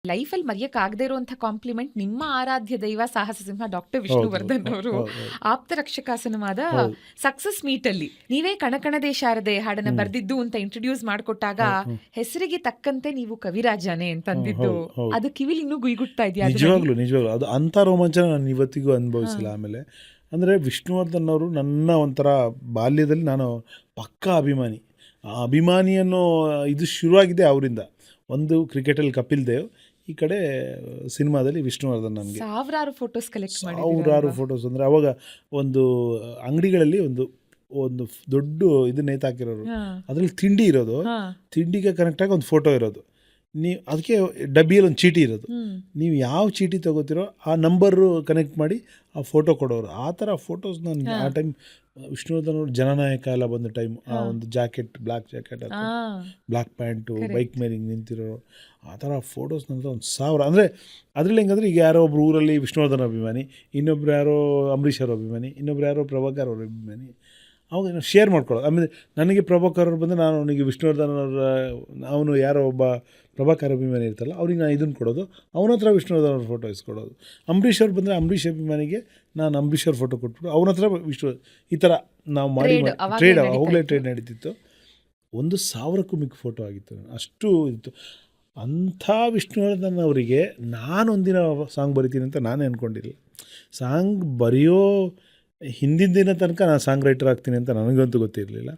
ಲೈಫಲ್ಲಿ ಮರೆಯಕ್ಕಾಗದೇ ಇರುವಂಥ ಕಾಂಪ್ಲಿಮೆಂಟ್ ನಿಮ್ಮ ಆರಾಧ್ಯ ದೈವ ಸಾಹಸ ಸಿಂಹ ಡಾಕ್ಟರ್ ವಿಷ್ಣುವರ್ಧನ್ ಅವರು ಆಪ್ತ ರಕ್ಷಕ ಸಿನಿಮಾದ ಸಕ್ಸಸ್ ಮೀಟಲ್ಲಿ ನೀವೇ ಕಣಕಣದೇ ಶಾರದೆ ಹಾಡನ್ನ ಬರ್ದಿದ್ದು ಅಂತ ಇಂಟ್ರೊಡ್ಯೂಸ್ ಮಾಡಿಕೊಟ್ಟಾಗ ಹೆಸರಿಗೆ ತಕ್ಕಂತೆ ನೀವು ಕವಿರಾಜಾನೆ ಅಂತಂದಿದ್ದು ಅದು ಕಿವಿಲಿ ಇನ್ನೂ ಗುಯ್ಗುಟ್ತಾ ಇದೆಯಾ? ನಿಜವಾಗ್ಲೂ ಅದು ಅಂಥ ರೋಮಾಂಚನ ನಾನು ಇವತ್ತಿಗೂ ಅನುಭವಿಸಿಲ್ಲ. ಆಮೇಲೆ ಅಂದರೆ ವಿಷ್ಣುವರ್ಧನ್ ಅವರು ನನ್ನ ಒಂಥರ ಬಾಲ್ಯದಲ್ಲಿ ನಾನು ಪಕ್ಕಾ ಅಭಿಮಾನಿ. ಆ ಅಭಿಮಾನಿ ಅನ್ನೋ ಇದು ಶುರುವಾಗಿದೆ ಅವರಿಂದ. ಒಂದು ಕ್ರಿಕೆಟಲ್ಲಿ ಕಪಿಲ್ ದೇವ್, ಈ ಕಡೆ ಸಿನಿಮಾದಲ್ಲಿ ವಿಷ್ಣುವರ್ಧನ್. ನನಗೆ ಸಾವಿರಾರು ಫೋಟೋಸ್ ಕಲೆಕ್ಟ್ ಮಾಡಿ, ಸಾವಿರಾರು ಫೋಟೋಸ್. ಅಂದರೆ ಅವಾಗ ಒಂದು ಅಂಗಡಿಗಳಲ್ಲಿ ಒಂದು ದೊಡ್ಡ ಇದು ನೇತಾಕಿರೋರು, ಅದರಲ್ಲಿ ತಿಂಡಿ ಇರೋದು, ತಿಂಡಿಗೆ ಕನೆಕ್ಟಾಗಿ ಒಂದು ಫೋಟೋ ಇರೋದು. ನೀವು ಅದಕ್ಕೆ ಡಬ್ಬಿಯಲ್ಲಿ ಒಂದು ಚೀಟಿ ಇರೋದು, ನೀವು ಯಾವ ಚೀಟಿ ತೊಗೋತಿರೋ ಆ ನಂಬರು ಕನೆಕ್ಟ್ ಮಾಡಿ ಆ ಫೋಟೋ ಕೊಡೋರು. ಆ ಥರ ಫೋಟೋಸ್ ನಾನು ಆ ಟೈಮ್ ವಿಷ್ಣುವರ್ಧನ್ ಅವರು ಜನನಾಯಕ ಎಲ್ಲ ಬಂದ ಟೈಮ್, ಆ ಒಂದು ಜಾಕೆಟ್, ಬ್ಲ್ಯಾಕ್ ಜಾಕೆಟ್ ಅಥವಾ ಬ್ಲ್ಯಾಕ್ ಪ್ಯಾಂಟು, ಬೈಕ್ ಮೇಲೆ ಹಿಂಗೆ ನಿಂತಿರೋರು, ಆ ಥರ ಫೋಟೋಸ್ ನನ್ನ ಒಂದು 1000. ಅಂದರೆ ಅದರಲ್ಲಿ ಹೆಂಗಂದ್ರೆ ಈಗ ಯಾರೋ ಒಬ್ರು ಊರಲ್ಲಿ ವಿಷ್ಣುವರ್ಧನ್ ಅಭಿಮಾನಿ, ಇನ್ನೊಬ್ರು ಯಾರೋ ಅಂಬರೀಷ್ ಅವರ ಅಭಿಮಾನಿ, ಇನ್ನೊಬ್ರು ಯಾರೋ ಪ್ರಭಾಕರ್ ಅವ್ರ ಅಭಿಮಾನಿ. ಅವಾಗ ನಾವು ಶೇರ್ ಮಾಡ್ಕೊಳ್ಳೋದು. ಆಮೇಲೆ ನನಗೆ ಪ್ರಭಾಕರ್ ಅವ್ರು ಬಂದರೆ ನಾನು ಅವನಿಗೆ ವಿಷ್ಣುವರ್ಧನ್ ಅವರ, ಅವನು ಯಾರೋ ಒಬ್ಬ ಪ್ರಭಾಕರ್ ಅಭಿಮಾನಿ ಇರ್ತಲ್ಲ ಅವ್ರಿಗೆ ನಾನು ಇದನ್ನು ಕೊಡೋದು, ಅವನ ಹತ್ರ ವಿಷ್ಣುವರ್ಧನ್ ಅವ್ರ ಫೋಟೋ ಇಸ್ಕೊಡೋದು. ಅಂಬರೀಷ್ ಅವ್ರು ಬಂದರೆ ಅಂಬರೀಷ್ ಅಭಿಮಾನಿಗೆ ನಾನು ಅಂಬರೀಷ್ ಅವ್ರ ಫೋಟೋ ಕೊಟ್ಬಿಟ್ಟು ಅವನ ಹತ್ರ ಈ ಥರ ನಾವು ಮಾಡಿ ಟ್ರೇಡ್, ಹೋಗಲೇ ಟ್ರೇಡ್ ನಡೀತಿತ್ತು. 1000ಕ್ಕೂ ಮಿಕ್ಕ ಫೋಟೋ ಆಗಿತ್ತು, ಅಷ್ಟು ಇತ್ತು. ಅಂಥ ವಿಷ್ಣುವರ್ಧನ್ ಅವರಿಗೆ ನಾನು ಒಂದಿನ ಸಾಂಗ್ ಬರಿತೀನಿ ಅಂತ ನಾನೇ ಅಂದ್ಕೊಂಡಿಲ್ಲ. ಸಾಂಗ್ ಬರೆಯೋ ಹಿಂದಿನ ದಿನ ತನಕ ನಾನು ಸಾಂಗ್ ರೈಟರ್ ಆಗ್ತೀನಿ ಅಂತ ನನಗಂತೂ ಗೊತ್ತಿರಲಿಲ್ಲ.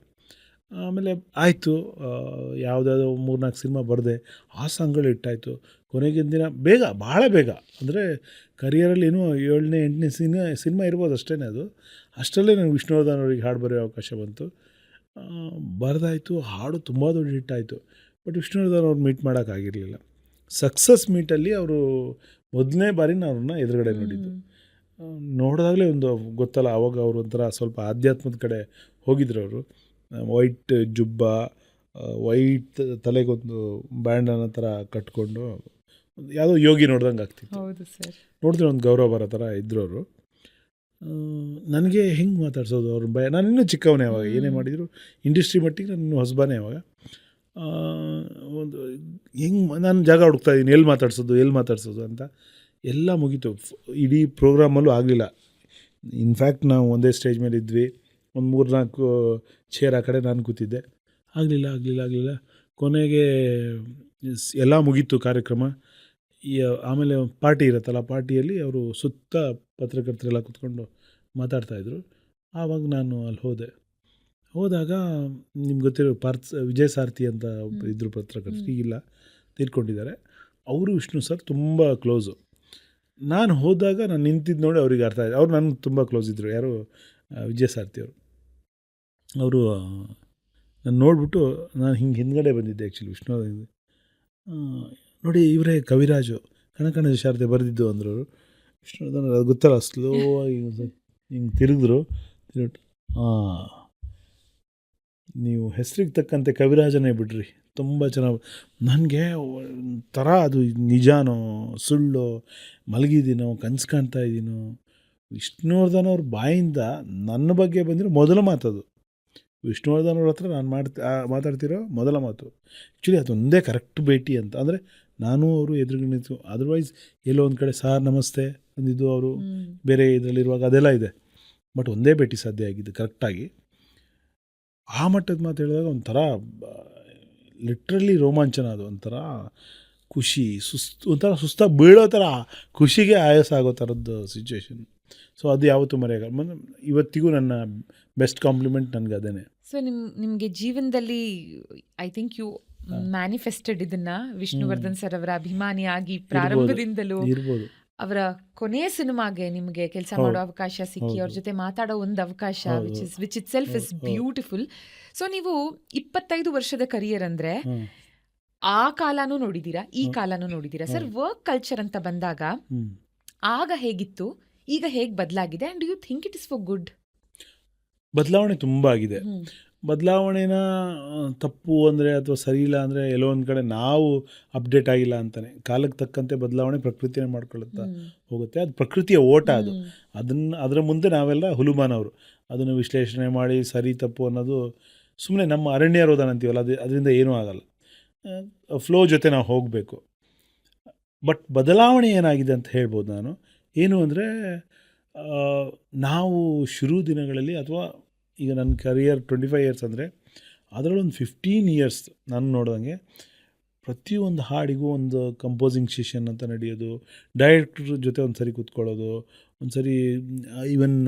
ಆಮೇಲೆ ಆಯಿತು, ಯಾವುದಾದ್ರು 3-4 ಸಿನಿಮಾ ಬರೆದೆ, ಆ ಸಾಂಗ್ಗಳು ಇಟ್ಟಾಯಿತು. ಕೊನೆಗಿನ ದಿನ ಬೇಗ, ಭಾಳ ಬೇಗ, ಅಂದರೆ ಕರಿಯರಲ್ಲಿ ಏನೋ 7ನೇ 8ನೇ ಸಿನಿಮಾ ಇರ್ಬೋದು ಅಷ್ಟೇ. ಅದು ಅಷ್ಟರಲ್ಲೇ ನನಗೆ ವಿಷ್ಣುವರ್ಧನ್ ಅವರಿಗೆ ಹಾಡು ಬರೆಯೋ ಅವಕಾಶ ಬಂತು. ಬರೆದಾಯಿತು, ಹಾಡು ತುಂಬ ದೊಡ್ಡ ಹಿಟ್ಟಾಯಿತು. ಬಟ್ ವಿಷ್ಣುವರ್ಧನ್ ಅವ್ರು ಮೀಟ್ ಮಾಡೋಕ್ಕಾಗಿರಲಿಲ್ಲ. ಸಕ್ಸಸ್ ಮೀಟಲ್ಲಿ ಅವರು ಮೊದಲನೇ ಬಾರಿ ನಾನು ಅವ್ರನ್ನ ಎದುರುಗಡೆ ನೋಡಿದ್ದು. ನೋಡಿದಾಗಲೇ ಒಂದು ಗೊತ್ತಲ್ಲ, ಆವಾಗ ಅವರು ಒಂಥರ ಸ್ವಲ್ಪ ಆಧ್ಯಾತ್ಮದ ಕಡೆ ಹೋಗಿದ್ರು. ಅವರು ವೈಟ್ ಜುಬ್ಬ, ವೈಟ್ ತಲೆಗೊಂದು ಬ್ಯಾಂಡನ ಥರ ಕಟ್ಕೊಂಡು ಯಾವುದೋ ಯೋಗಿ ನೋಡ್ದಂಗೆ ಆಗ್ತಿತ್ತು. ನೋಡಿದ್ರೆ ಒಂದು ಗೌರವ ಬರೋ ಥರ ಇದ್ದರು ಅವರು. ನನಗೆ ಹೆಂಗೆ ಮಾತಾಡ್ಸೋದು ಅವ್ರ ಭಯ. ನಾನು ಇನ್ನೂ ಚಿಕ್ಕವನೇ ಅವಾಗ, ಏನೇ ಮಾಡಿದರು ಇಂಡಸ್ಟ್ರಿ ಮಟ್ಟಿಗೆ ನಾನು ಇನ್ನೂ ಹೊಸಬನೇ ಅವಾಗ. ಒಂದು ಹೆಂಗೆ ನಾನು ಜಾಗ ಹುಡುಕ್ತಾಯಿದ್ದೀನಿ, ಎಲ್ಲಿ ಮಾತಾಡ್ಸೋದು ಅಂತ. ಎಲ್ಲ ಮುಗೀತು, ಇಡೀ ಪ್ರೋಗ್ರಾಮಲ್ಲೂ ಆಗಲಿಲ್ಲ. ಇನ್ಫ್ಯಾಕ್ಟ್ ನಾವು ಒಂದೇ ಸ್ಟೇಜ್ ಮೇಲೆ ಇದ್ವಿ, ಒಂದು 3-4 ಚೇರ್ ಆ ಕಡೆ ನಾನು ಕೂತಿದ್ದೆ. ಆಗಲಿಲ್ಲ. ಕೊನೆಗೆ ಎಲ್ಲ ಮುಗೀತು ಕಾರ್ಯಕ್ರಮ. ಆಮೇಲೆ ಪಾರ್ಟಿ ಇರುತ್ತಲ್ಲ, ಪಾರ್ಟಿಯಲ್ಲಿ ಅವರು ಸುತ್ತ ಪತ್ರಕರ್ತರೆಲ್ಲ ಕೂತ್ಕೊಂಡು ಮಾತಾಡ್ತಾಯಿದ್ರು. ಆವಾಗ ನಾನು ಅಲ್ಲಿ ಹೋದಾಗ ನಿಮ್ಗೆ ಗೊತ್ತಿರೋ ವಿಜಯ್ ಸಾರಥಿ ಅಂತ ಇದ್ದರು ಪತ್ರಕರ್ತರು, ಈಗಿಲ್ಲ, ತೀರ್ಕೊಂಡಿದ್ದಾರೆ. ಅವರು ವಿಷ್ಣು ಸರ್ ತುಂಬ ಕ್ಲೋಸು. ನಾನು ಹೋದಾಗ ನಾನು ನಿಂತಿದ್ದು ನೋಡಿ ಅವ್ರಿಗೆ ಅರ್ಥ ಆಯಿತು. ಅವ್ರು ನನಗೆ ತುಂಬ ಕ್ಲೋಸ್ ಇದ್ದರು. ಯಾರು? ವಿಜಯ್ ಸಾರಥಿ ಅವರು ನಾನು ನೋಡಿಬಿಟ್ಟು, ನಾನು ಹಿಂಗೆ ಹಿಂದ್ಗಡೆ ಬಂದಿದ್ದೆ ಆ್ಯಕ್ಚುಲಿ ವಿಷ್ಣುವರ್ಧನ್. ನೋಡಿ ಇವರೇ ಕವಿರಾಜು, ಕಣಕಣದ ಶಾರದೆ ಬರೆದಿದ್ದು ಅಂದರು ಅವರು. ವಿಷ್ಣುವರ್ಧನ್ ಅದು ಗೊತ್ತಲ್ಲ, ಸ್ಲೋ ಆಗಿ ಹಿಂಗೆ ತಿರುಗಿದ್ರು. ನೀವು ಹೆಸರಿಗೆ ತಕ್ಕಂತೆ ಕವಿರಾಜನೇ ಬಿಡ್ರಿ, ತುಂಬ ಚೆನ್ನಾಗಿ. ನನಗೆ ಒಂಥರ ಅದು ನಿಜಾನೋ ಸುಳ್ಳೋ, ಮಲಗಿದ್ದೀನೋ ಕನಸು ಕಾಣ್ತಾ ಇದ್ದೀನೋ, ವಿಷ್ಣುವರ್ಧನ್ ಅವ್ರ ಬಾಯಿಂದ ನನ್ನ ಬಗ್ಗೆ ಬಂದಿರೋ ಮೊದಲ ಮಾತದು. ವಿಷ್ಣುವರ್ಧನ್ ಅವ್ರ ಹತ್ರ ನಾನು ಮಾತಾಡ್ತಿರೋ ಮೊದಲ ಮಾತು. ಆ್ಯಕ್ಚುಲಿ ಅದೊಂದೇ ಕರೆಕ್ಟ್ ಭೇಟಿ ಅಂತ. ಅಂದರೆ ನಾನು ಅವರು ಎದುರುಗಡೆ ನಿಂತು, ಅದರ್ವೈಸ್ ಎಲ್ಲೋ ಒಂದು ಕಡೆ ಸಾರ್ ನಮಸ್ತೆ ಅಂದಿದ್ದು ಅವರು ಬೇರೆ ಇದರಲ್ಲಿರುವಾಗ ಅದೆಲ್ಲ ಇದೆ. ಬಟ್ ಒಂದೇ ಭೇಟಿ ಸಾಧ್ಯ ಆಗಿದ್ದು ಕರೆಕ್ಟಾಗಿ. ಆ ಮಟ್ಟದ ಮಾತು ಹೇಳಿದಾಗ ಒಂಥರ ಲಿಟ್ರಲಿ ರೋಮಾಂಚನ. ಅದು ಒಂಥರ ಖುಷಿ, ಒಂಥರ ಸುಸ್ತಾಗಿ ಬೀಳೋ ಥರ, ಖುಷಿಗೆ ಆಯಾಸ ಆಗೋ ಥರದ್ದು ಸಿಚುವೇಶನ್. ಸೊ ಅದು ಯಾವತ್ತೂ ಮರೆಯೋಲ್ಲ. ಇವತ್ತಿಗೂ ನನ್ನ ಬೆಸ್ಟ್ ಕಾಂಪ್ಲಿಮೆಂಟ್ ನನಗೆ ಅದೇನೆ. ಸೊ ನಿಮಗೆ ಜೀವನದಲ್ಲಿ ಐ ಥಿಂಕ್ ಯು ಮ್ಯಾನಿಫೆಸ್ಟೆಡ್ ಇದನ್ನ, ವಿಷ್ಣುವರ್ಧನ್ ಸರ್ ಅವರ ಅಭಿಮಾನಿಯಾಗಿ ಪ್ರಾರಂಭದಿಂದಲೂ ಇರ್ಬೋದು. ಅವರ ಕೊನೆಯ ಸಿನಿಮಾಗೆ ನಿಮಗೆ ಕೆಲಸ ಮಾಡೋ ಅವಕಾಶ ಸಿಕ್ಕಿ, ಅವ್ರ ಜೊತೆ ಮಾತಾಡೋ ಒಂದು ಅವಕಾಶ, which it self is beautiful. So ನೀವು 25 ವರ್ಷದ ಕರಿಯರ್ ಅಂದರೆ ಆ ಕಾಲನೂ ನೋಡಿದ್ದೀರಾ, ಈ ಕಾಲನೂ ನೋಡಿದ್ದೀರಾ. ಸರ್, ವರ್ಕ್ ಕಲ್ಚರ್ ಅಂತ ಬಂದಾಗ ಆಗ ಹೇಗಿತ್ತು, ಈಗ ಹೇಗೆ ಬದಲಾಗಿದೆ, and you think it is for good? ಬದಲಾವಣೆ ತುಂಬ ಆಗಿದೆ. ಬದಲಾವಣೆನ ತಪ್ಪು ಅಂದರೆ ಅಥವಾ ಸರಿ ಇಲ್ಲ ಅಂದರೆ ಎಲ್ಲೋ ಒಂದು ಕಡೆ ನಾವು ಅಪ್ಡೇಟ್ ಆಗಿಲ್ಲ ಅಂತಾನೆ. ಕಾಲಕ್ಕೆ ತಕ್ಕಂತೆ ಬದಲಾವಣೆ ಪ್ರಕೃತಿನೇ ಮಾಡ್ಕೊಳ್ಳುತ್ತಾ ಹೋಗುತ್ತೆ. ಅದು ಪ್ರಕೃತಿಯ ಓಟ. ಅದರ ಮುಂದೆ ನಾವೆಲ್ಲ ಹುಲುಮಾನವರು. ಅದನ್ನು ವಿಶ್ಲೇಷಣೆ ಮಾಡಿ ಸರಿ ತಪ್ಪು ಅನ್ನೋದು ಸುಮ್ಮನೆ ನಮ್ಮ ಅರಣ್ಯ ರೋಧನ ಅಂತೀವಲ್ಲ, ಅದರಿಂದ ಏನೂ ಆಗಲ್ಲ. ಫ್ಲೋ ಜೊತೆ ನಾವು ಹೋಗಬೇಕು. ಬಟ್ ಬದಲಾವಣೆ ಏನಾಗಿದೆ ಅಂತ ಹೇಳ್ಬೋದು ನಾನು. ಏನು ಅಂದರೆ ನಾವು ಶುರು ದಿನಗಳಲ್ಲಿ ಅಥವಾ ಈಗ ನನ್ನ ಕರಿಯರ್ 25 ಇಯರ್ಸ್ ಅಂದರೆ ಅದರಲ್ಲೊಂದು 15 ಇಯರ್ಸ್ ನಾನು ನೋಡ್ದಂಗೆ ಪ್ರತಿಯೊಂದು ಹಾಡಿಗೂ ಒಂದು ಕಂಪೋಸಿಂಗ್ ಸೆಷನ್ ಅಂತ ನಡೆಯೋದು, ಡೈರೆಕ್ಟ್ರ್ ಜೊತೆ ಒಂದು ಸರಿ ಕೂತ್ಕೊಳ್ಳೋದು, ಒಂದು ಸರಿ ಈವನ್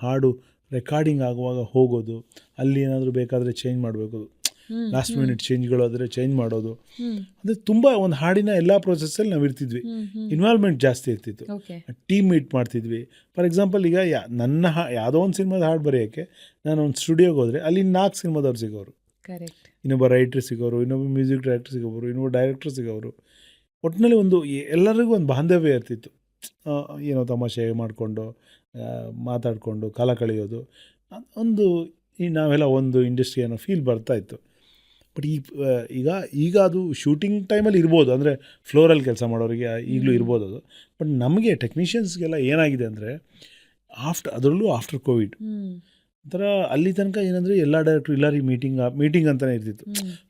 ಹಾಡು ರೆಕಾರ್ಡಿಂಗ್ ಆಗುವಾಗ ಹೋಗೋದು, ಅಲ್ಲಿ ಏನಾದರೂ ಬೇಕಾದರೆ ಚೇಂಜ್ ಮಾಡಬೇಕು, ಲಾಸ್ಟ್ ಮಿನಿಟ್ ಚೇಂಜ್ಗಳು ಆದರೆ ಚೇಂಜ್ ಮಾಡೋದು. ಅಂದರೆ ತುಂಬ ಒಂದು ಹಾಡಿನ ಎಲ್ಲ ಪ್ರೊಸೆಸ್ಸಲ್ಲಿ ನಾವು ಇರ್ತಿದ್ವಿ, ಇನ್ವಾಲ್ವ್ಮೆಂಟ್ ಜಾಸ್ತಿ ಇರ್ತಿತ್ತು, ಟೀಮ್ ಮೀಟ್ ಮಾಡ್ತಿದ್ವಿ. ಫಾರ್ ಎಕ್ಸಾಂಪಲ್ ಈಗ ನನ್ನ ಯಾವುದೋ ಒಂದು ಸಿನಿಮಾದ ಹಾಡು ಬರೆಯೋಕ್ಕೆ ನಾನು ಒಂದು ಸ್ಟುಡಿಯೋಗೆ ಹೋದರೆ ಅಲ್ಲಿ 4 ಸಿನಿಮಾದವ್ರು ಸಿಗೋರು, ಇನ್ನೊಬ್ಬ ರೈಟ್ರ್ ಸಿಗೋರು, ಇನ್ನೊಬ್ಬ ಮ್ಯೂಸಿಕ್ ಡೈರೆಕ್ಟರ್ ಸಿಗೋರು, ಇನ್ನೊಬ್ಬ ಡೈರೆಕ್ಟರ್ ಸಿಗೋರು. ಒಟ್ಟಿನಲ್ಲಿ ಒಂದು ಎಲ್ಲರಿಗೂ ಒಂದು ಬಾಂಧವ್ಯ ಇರ್ತಿತ್ತು, ಏನೋ ತಮಾಷೆ ಮಾಡಿಕೊಂಡು ಮಾತಾಡಿಕೊಂಡು ಕಾಲ ಕಳೆಯೋದು. ಒಂದು ನಾವೆಲ್ಲ ಒಂದು ಇಂಡಸ್ಟ್ರಿ ಅನ್ನೋ ಫೀಲ್ ಬರ್ತಾಯಿತ್ತು. ಬಟ್ ಈಗ ಅದು ಶೂಟಿಂಗ್ ಟೈಮಲ್ಲಿ ಇರ್ಬೋದು, ಅಂದರೆ ಫ್ಲೋರಲ್ಲಿ ಕೆಲಸ ಮಾಡೋರಿಗೆ ಈಗಲೂ ಇರ್ಬೋದು ಅದು. ಬಟ್ ನಮಗೆ ಟೆಕ್ನಿಷಿಯನ್ಸ್ಗೆಲ್ಲ ಏನಾಗಿದೆ ಅಂದರೆ ಅದರಲ್ಲೂ ಆಫ್ಟರ್ ಕೋವಿಡ್ ಒಂಥರ ಅಲ್ಲಿ ತನಕ ಏನಂದರೆ ಎಲ್ಲ ಡೈರೆಕ್ಟ್ರು ಎಲ್ಲರಿಗೆ ಮೀಟಿಂಗ್ ಅಂತಲೇ ಇರ್ತಿತ್ತು.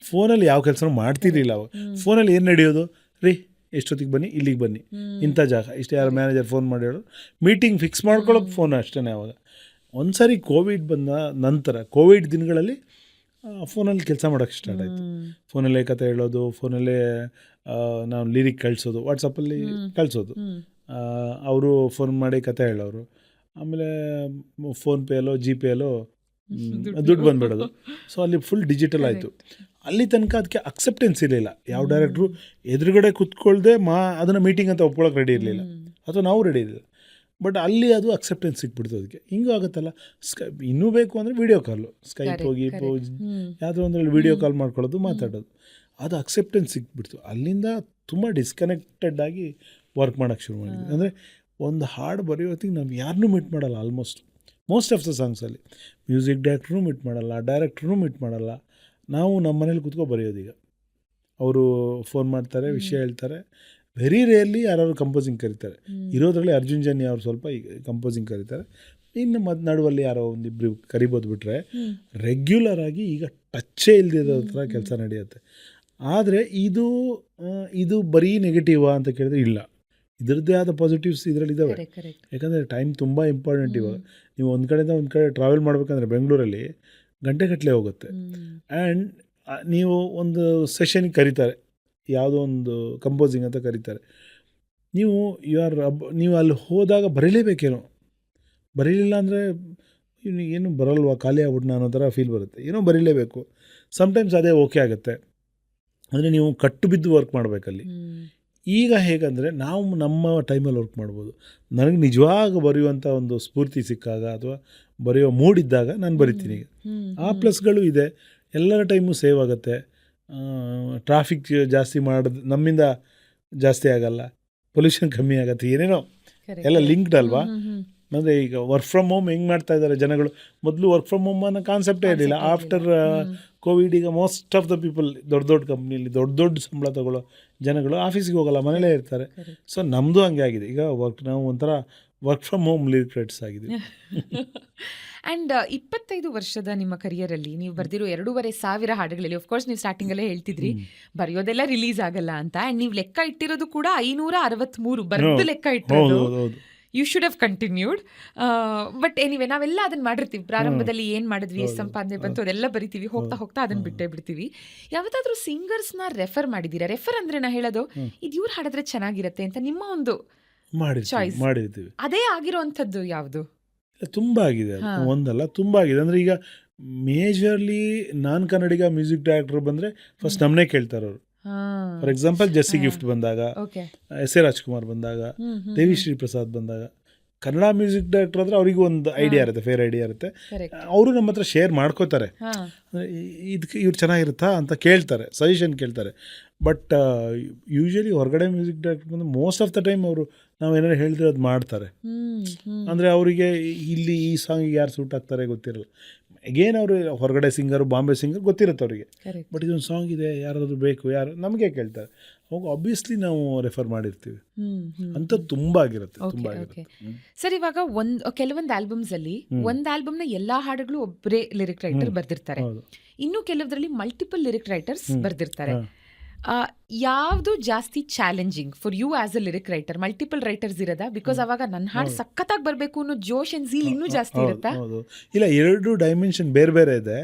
ಫೋನಲ್ಲಿ ಯಾವ ಕೆಲಸನೂ ಮಾಡ್ತಿರ್ಲಿಲ್ಲ ಅವಾಗ. ಫೋನಲ್ಲಿ ಏನು ನಡೆಯೋದು, ರೀ ಎಷ್ಟೊತ್ತಿಗೆ ಬನ್ನಿ, ಇಲ್ಲಿಗೆ ಬನ್ನಿ, ಇಂಥ ಜಾಗ ಇಷ್ಟು, ಯಾರು ಮ್ಯಾನೇಜರ್ ಫೋನ್ ಮಾಡಿ ಹೇಳೋದು, ಮೀಟಿಂಗ್ ಫಿಕ್ಸ್ ಮಾಡ್ಕೊಳ್ಳೋಕೆ ಫೋನ್ ಅಷ್ಟೇ. ಅವಾಗ ಒಂದು ಸಾರಿ ಕೋವಿಡ್ ಬಂದ ನಂತರ, ಕೋವಿಡ್ ದಿನಗಳಲ್ಲಿ ಫೋನಲ್ಲಿ ಕೆಲಸ ಮಾಡೋಕ್ಕೆ ಸ್ಟಾರ್ಟ್ ಆಯಿತು. ಫೋನಲ್ಲೇ ಕತೆ ಹೇಳೋದು, ಫೋನಲ್ಲೇ ನಾವು ಲಿರಿಕ್ ಕಳಿಸೋದು, ವಾಟ್ಸಪ್ಪಲ್ಲಿ ಕಳಿಸೋದು, ಅವರು ಫೋನ್ ಮಾಡಿ ಕತೆ ಹೇಳೋರು, ಆಮೇಲೆ ಫೋನ್ಪೇಯಲ್ಲೋ ಜಿಪೇಯಲ್ಲೋ ದುಡ್ಡು ಬಂದುಬಿಡೋದು. ಸೊ ಅಲ್ಲಿ ಫುಲ್ ಡಿಜಿಟಲ್ ಆಯಿತು. ಅಲ್ಲಿ ತನಕ ಅದಕ್ಕೆ ಅಕ್ಸೆಪ್ಟೆನ್ಸ್ ಇರಲಿಲ್ಲ. ಯಾವ ಡೈರೆಕ್ಟ್ರು ಎದುರುಗಡೆ ಕೂತ್ಕೊಳ್ದೆ ಅದನ್ನು ಮೀಟಿಂಗ್ ಅಂತ ಒಪ್ಕೊಳ್ಳೋಕೆ ರೆಡಿ ಇರಲಿಲ್ಲ, ಅಥವಾ ನಾವು ರೆಡಿ ಇರಲಿಲ್ಲ. ಬಟ್ ಅಲ್ಲಿ ಅದು ಅಕ್ಸೆಪ್ಟೆನ್ಸ್ ಸಿಕ್ಬಿಡ್ತು. ಅದಕ್ಕೆ ಹಿಂಗೂ ಆಗುತ್ತಲ್ಲ, ಇನ್ನೂ ಬೇಕು ಅಂದರೆ ವೀಡಿಯೋ ಕಾಲು, ಸ್ಕೈಪ್ ಹೋಗಿ ಯಾವುದೋ ಒಂದರಲ್ಲಿ ವೀಡಿಯೋ ಕಾಲ್ ಮಾಡ್ಕೊಳ್ಳೋದು, ಮಾತಾಡೋದು, ಅದು ಅಕ್ಸೆಪ್ಟೆನ್ಸ್ ಸಿಕ್ಬಿಡ್ತು. ಅಲ್ಲಿಂದ ತುಂಬ ಡಿಸ್ಕನೆಕ್ಟೆಡ್ ಆಗಿ ವರ್ಕ್ ಮಾಡೋಕ್ಕೆ ಶುರು ಮಾಡಿದ್ವಿ. ಅಂದರೆ ಒಂದು ಹಾಡು ಬರೆಯೋತ್ತಿಗೆ ನಾವು ಯಾರನ್ನೂ ಮೀಟ್ ಮಾಡಲ್ಲ, ಮೋಸ್ಟ್ ಆಫ್ ದ ಸಾಂಗ್ಸಲ್ಲಿ ಮ್ಯೂಸಿಕ್ ಡೈರೆಕ್ಟ್ರೂ ಮೀಟ್ ಮಾಡಲ್ಲ, ಡೈರೆಕ್ಟ್ರೂ ಮೀಟ್ ಮಾಡಲ್ಲ. ನಾವು ನಮ್ಮ ಮನೇಲಿ ಕೂತ್ಕೊ ಬರೆಯೋದೀಗ. ಅವರು ಫೋನ್ ಮಾಡ್ತಾರೆ, ವಿಷಯ ಹೇಳ್ತಾರೆ. ವೆರಿ ರೇರ್ಲಿ ಯಾರು ಕಂಪೋಸಿಂಗ್ ಕರೀತಾರೆ. ಇರೋದ್ರಲ್ಲಿ ಅರ್ಜುನ್ ಜನ್ಯ ಅವ್ರು ಸ್ವಲ್ಪ ಈಗ ಕಂಪೋಸಿಂಗ್ ಕರೀತಾರೆ, ಇನ್ನು ನಡುವಲ್ಲಿ ಯಾರೋ ಒಂದಿಬ್ಬರು ಕರಿಬೋದು. ಬಿಟ್ಟರೆ ರೆಗ್ಯುಲರ್ ಆಗಿ ಈಗ ಟಚ್ಚೇ ಇಲ್ದಿರೋ ಥರ ಕೆಲಸ ನಡೆಯುತ್ತೆ. ಆದರೆ ಇದು ಬರೀ ನೆಗೆಟಿವಾ ಅಂತ ಕೇಳಿದ್ರೆ ಇಲ್ಲ, ಇದರದ್ದೇ ಆದ ಪಾಸಿಟಿವ್ಸ್ ಇದರಲ್ಲಿದ್ದಾವೆ. ಯಾಕಂದರೆ ಟೈಮ್ ತುಂಬ ಇಂಪಾರ್ಟೆಂಟ್. ಇವಾಗ ನೀವು ಒಂದು ಕಡೆಯಿಂದ ಒಂದು ಕಡೆ ಟ್ರಾವೆಲ್ ಮಾಡಬೇಕಂದ್ರೆ ಬೆಂಗಳೂರಲ್ಲಿ ಗಂಟೆಗಟ್ಟಲೆ ಹೋಗುತ್ತೆ. ಆ್ಯಂಡ್ ನೀವು ಒಂದು ಸೆಷನ್ಗೆ ಕರೀತಾರೆ, ಯಾವುದೋ ಒಂದು ಕಂಪೋಸಿಂಗ್ ಅಂತ ಕರೀತಾರೆ, ನೀವು ಅಲ್ಲಿ ಹೋದಾಗ ಬರೀಲೇಬೇಕೇನೋ, ಬರೀಲಿಲ್ಲ ಅಂದರೆ ಏನು ಬರಲ್ವಾ, ಖಾಲಿ ಆಗ್ಬಿಟ್ಟು ಅನ್ನೋ ಥರ ಫೀಲ್ ಬರುತ್ತೆ. ಏನೋ ಬರೀಲೇಬೇಕು. ಸಮ್ಟೈಮ್ಸ್ ಅದೇ ಓಕೆ ಆಗುತ್ತೆ, ಅಂದರೆ ನೀವು ಕಟ್ಟು ಬಿದ್ದು ವರ್ಕ್ ಮಾಡಬೇಕಲ್ಲಿ. ಈಗ ಹೇಗಂದರೆ ನಾವು ನಮ್ಮ ಟೈಮಲ್ಲಿ ವರ್ಕ್ ಮಾಡ್ಬೋದು. ನನಗೆ ನಿಜವಾಗ ಬರೆಯುವಂಥ ಒಂದು ಸ್ಫೂರ್ತಿ ಸಿಕ್ಕಾಗ ಅಥವಾ ಬರೆಯೋ ಮೂಡಿದ್ದಾಗ ನಾನು ಬರಿತೀನಿ. ಈಗ ಆ ಪ್ಲಸ್ಗಳು ಇದೆ, ಎಲ್ಲರ ಟೈಮು ಸೇವ್ ಆಗುತ್ತೆ, ಟ್ರಾಫಿಕ್ ಜಾಸ್ತಿ ಮಾಡೋದು ನಮ್ಮಿಂದ ಜಾಸ್ತಿ ಆಗಲ್ಲ, ಪೊಲ್ಯೂಷನ್ ಕಮ್ಮಿ ಆಗುತ್ತೆ, ಏನೇನೋ ಎಲ್ಲ ಲಿಂಕ್ಡ್ ಅಲ್ವಾ. ಅಂದರೆ ಈಗ ವರ್ಕ್ ಫ್ರಮ್ ಹೋಮ್ ಹೆಂಗೆ ಮಾಡ್ತಾ ಇದ್ದಾರೆ ಜನಗಳು, ಮೊದಲು ವರ್ಕ್ ಫ್ರಮ್ ಹೋಮ್ ಅನ್ನೋ ಕಾನ್ಸೆಪ್ಟೇ ಇರಲಿಲ್ಲ. ಆಫ್ಟರ್ ಕೋವಿಡ್ ಈಗ ಮೋಸ್ಟ್ ಆಫ್ ದ ಪೀಪಲ್ ದೊಡ್ಡ ಕಂಪ್ನಿಲಿ ದೊಡ್ಡ ಸಂಬಳ ತಗೊಳ್ಳೋ ಜನಗಳು ಆಫೀಸಿಗೆ ಹೋಗಲ್ಲ, ಮನೇಲೇ ಇರ್ತಾರೆ. ಸೊ ನಮ್ಮದು ಹಂಗೆ ಆಗಿದೆ. ಈಗ ನಾವು ಒಂಥರ ವರ್ಕ್ ಫ್ರಮ್ ಹೋಮ್ ಲಿಟ್ರೇಟ್ಸ್ ಆಗಿದ್ದೀವಿ. ಆ್ಯಂಡ್ 25 ವರ್ಷದ ನಿಮ್ಮ ಕರಿಯರಲ್ಲಿ ನೀವು ಬರೆದಿರೋ 2,500 ಹಾಡುಗಳಲ್ಲಿ, ಆಫ್ಕೋರ್ಸ್ ನೀವು ಸ್ಟಾರ್ಟಿಂಗಲ್ಲೇ ಹೇಳ್ತಿದ್ರಿ ಬರೆಯೋದೆಲ್ಲ ರಿಲೀಸ್ ಆಗಲ್ಲ ಅಂತ. ಆ್ಯಂಡ್ ನೀವು ಲೆಕ್ಕ ಇಟ್ಟಿರೋದು ಕೂಡ 563 ಬರೆದು ಲೆಕ್ಕ ಇಟ್ಟಿರೋದು. You should have continued. But anyway, ನಾವೆಲ್ಲ ಅದನ್ನು ಮಾಡಿರ್ತೀವಿ. ಪ್ರಾರಂಭದಲ್ಲಿ ಏನು ಮಾಡಿದ್ವಿ, ಎಷ್ಟು ಸಂಪಾದನೆ ಬಂತು, ಅದೆಲ್ಲ ಬರಿತೀವಿ. ಹೋಗ್ತಾ ಅದನ್ನು ಬಿಟ್ಟೇ ಬಿಡ್ತೀವಿ. ಯಾವತ್ತಾದ್ರೂ ಸಿಂಗರ್ಸ್ನ ರೆಫರ್ ಮಾಡಿದ್ದೀರಾ? ರೆಫರ್ ಅಂದರೆ ನಾ ಹೇಳೋದು, ಇದು ಇವ್ರು ಹಾಡಿದ್ರೆ ಚೆನ್ನಾಗಿರುತ್ತೆ ಅಂತ ನಿಮ್ಮ ಒಂದು ಚಾಯ್ಸ್ ಮಾಡಿರ್ತೀವಿ. ಅದೇ ಆಗಿರೋವಂಥದ್ದು ಯಾವುದು? ತುಂಬ ಆಗಿದೆ, ಒಂದಲ್ಲ ತುಂಬ ಆಗಿದೆ. ಅಂದರೆ ಈಗ ಮೇಜರ್ಲಿ ನಾನ್ ಕನ್ನಡಿಗ ಮ್ಯೂಸಿಕ್ ಡೈರೆಕ್ಟರ್ ಬಂದರೆ ಫಸ್ಟ್ ನಮ್ಮನ್ನೇ ಕೇಳ್ತಾರೆ ಅವರು. ಫಾರ್ ಎಕ್ಸಾಂಪಲ್ ಜೆಸ್ಸಿ ಗಿಫ್ಟ್ ಬಂದಾಗ, ಎಸ್ ಎ ರಾಜ್ಕುಮಾರ್ ಬಂದಾಗ, ದೇವಿಶ್ರೀ ಪ್ರಸಾದ್ ಬಂದಾಗ, ಕನ್ನಡ ಮ್ಯೂಸಿಕ್ ಡೈರೆಕ್ಟರ್ ಅಂದರೆ ಅವರಿಗೂ ಒಂದು ಐಡಿಯಾ ಇರುತ್ತೆ, ಫೇರ್ ಐಡಿಯಾ ಇರುತ್ತೆ. ಅವರು ನಮ್ಮ ಹತ್ರ ಶೇರ್ ಮಾಡ್ಕೋತಾರೆ, ಇದಕ್ಕೆ ಇವ್ರು ಚೆನ್ನಾಗಿರುತ್ತಾ ಅಂತ ಕೇಳ್ತಾರೆ, ಸಜೆಷನ್ ಕೇಳ್ತಾರೆ. ಬಟ್ ಯೂಶ್ವಲಿ ಹೊರಗಡೆ ಮ್ಯೂಸಿಕ್ ಡೈರೆಕ್ಟರ್ ಬಂದು ಮೋಸ್ಟ್ ಆಫ್ ದ ಟೈಮ್ ಅವರು ನಾವೇನಾದ್ರು ಹೇಳಿದ್ರೆ ಅದು ಮಾಡ್ತಾರೆ. ಅಂದರೆ ಅವರಿಗೆ ಇಲ್ಲಿ ಈ ಸಾಂಗಿಗೆ ಯಾರು ಸೂಟ್ ಆಗ್ತಾರೆ ಗೊತ್ತಿರಲ್ಲ. ಅಗೇನ್ ಅವರು ಹೊರಗಡೆ ಸಿಂಗರು, ಬಾಂಬೆ ಸಿಂಗರ್ ಗೊತ್ತಿರುತ್ತೆ ಅವರಿಗೆ. ಬಟ್ ಇದೊಂದು ಸಾಂಗ್ ಇದೆ, ಯಾರಾದರೂ ಬೇಕು, ಯಾರು ನಮಗೆ ಕೇಳ್ತಾರೆ, ಅವಾಗ ಆಬ್ವಿಯಸ್ಲಿ ನಾವು ರೆಫರ್ ಮಾಡಿರ್ತೀವಿ. ಅಂತ ತುಂಬ ಆಗಿರುತ್ತೆ, ತುಂಬ ಆಗಿರುತ್ತೆ. ಸರ್, ಇವಾಗ ಕೆಲವೊಂದು ಆಲ್ಬಮ್ಸ್ ಅಲ್ಲಿ ಒಂದು ಆಲ್ಬಮ್ನ ಎಲ್ಲಾ ಹಾಡುಗಳು ಒಬ್ಬರೇ ಲಿರಿಕ್ ರೈಟರ್ ಬರ್ದಿರ್ತಾರೆ, ಇನ್ನು ಕೆಲವರಲ್ಲಿ ಮಲ್ಟಿಪಲ್ ಲಿರಿಕ್ ರೈಟರ್ಸ್ ಬರ್ದಿರ್ತಾರೆ. ಯಾವುದು ಜಾಸ್ತಿ challenging for you as a lyric writer? Multiple writers ಇರೋದಾ? ಬಿಕಾಸ್ ಅವಾಗ ನನ್ನ ಹಾಡು ಸಖತ್ತಾಗಿ ಬರಬೇಕು ಅನ್ನೋ ಜೋಶ್ ಅಂಡ್ ಝೀಲ್ ಇನ್ನೂ ಜಾಸ್ತಿ ಇರುತ್ತಾ? ಹೌದು. ಇಲ್ಲ, 2 ಡೈಮೆನ್ಷನ್ ಬೇರೆ ಬೇರೆ ಇದೆ.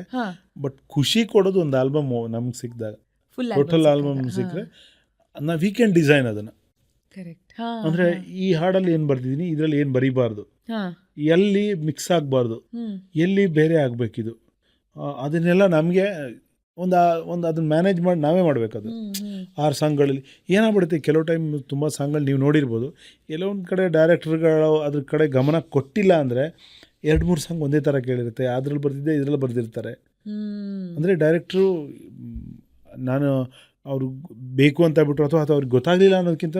ಬಟ್ ಖುಷಿ ಕೊಡೋದು ಒಂದು ಆಲ್ಬಮ್ ನಮ್ಗೆ ಸಿಕ್ಕಿದಾಗ, ಫುಲ್ ಟೋಟಲ್ ಆಲ್ಬಮ್ ಸಿಕ್ಕರೆ ನಾವು ವಿ ಕ್ಯಾನ್ ಡಿಸೈನ್ ಅದನ್ನು. ಕರೆಕ್ಟ್. ಅಂದರೆ ಈ ಹಾಡಲ್ಲಿ ಏನು ಬರ್ತಿದ್ದೀನಿ, ಇದರಲ್ಲಿ ಏನು ಬರೀಬಾರ್ದು, ಎಲ್ಲಿ ಮಿಕ್ಸ್ ಆಗಬಾರ್ದು, ಎಲ್ಲಿ ಬೇರೆ ಆಗಬೇಕಿದು, ಅದನ್ನೆಲ್ಲ ನಮಗೆ ಒಂದು ಅದನ್ನ ಮ್ಯಾನೇಜ್ ಮಾಡಿ ನಾವೇ ಮಾಡಬೇಕದು. 6 ಸಾಂಗ್ಗಳಲ್ಲಿ ಏನಾಗ್ಬಿಡುತ್ತೆ, ಕೆಲವು ಟೈಮ್ ತುಂಬ ಸಾಂಗ್ಗಳು ನೀವು ನೋಡಿರ್ಬೋದು, ಎಲ್ಲೋ ಒಂದು ಕಡೆ ಡೈರೆಕ್ಟರ್ಗಳು ಅದ್ರ ಕಡೆ ಗಮನ ಕೊಟ್ಟಿಲ್ಲ ಅಂದರೆ 2-3 ಸಾಂಗ್ ಒಂದೇ ಥರ ಕೇಳಿರುತ್ತೆ, ಅದ್ರಲ್ಲಿ ಬರ್ತಿದ್ದೆ ಇದರಲ್ಲಿ ಬರ್ದಿರ್ತಾರೆ. ಅಂದರೆ ಡೈರೆಕ್ಟ್ರು ನಾನು ಅವರು ಬೇಕು ಅಂತ ಬಿಟ್ಟರು ಅಥವಾ ಅವ್ರಿಗೆ ಗೊತ್ತಾಗಲಿಲ್ಲ ಅನ್ನೋದಕ್ಕಿಂತ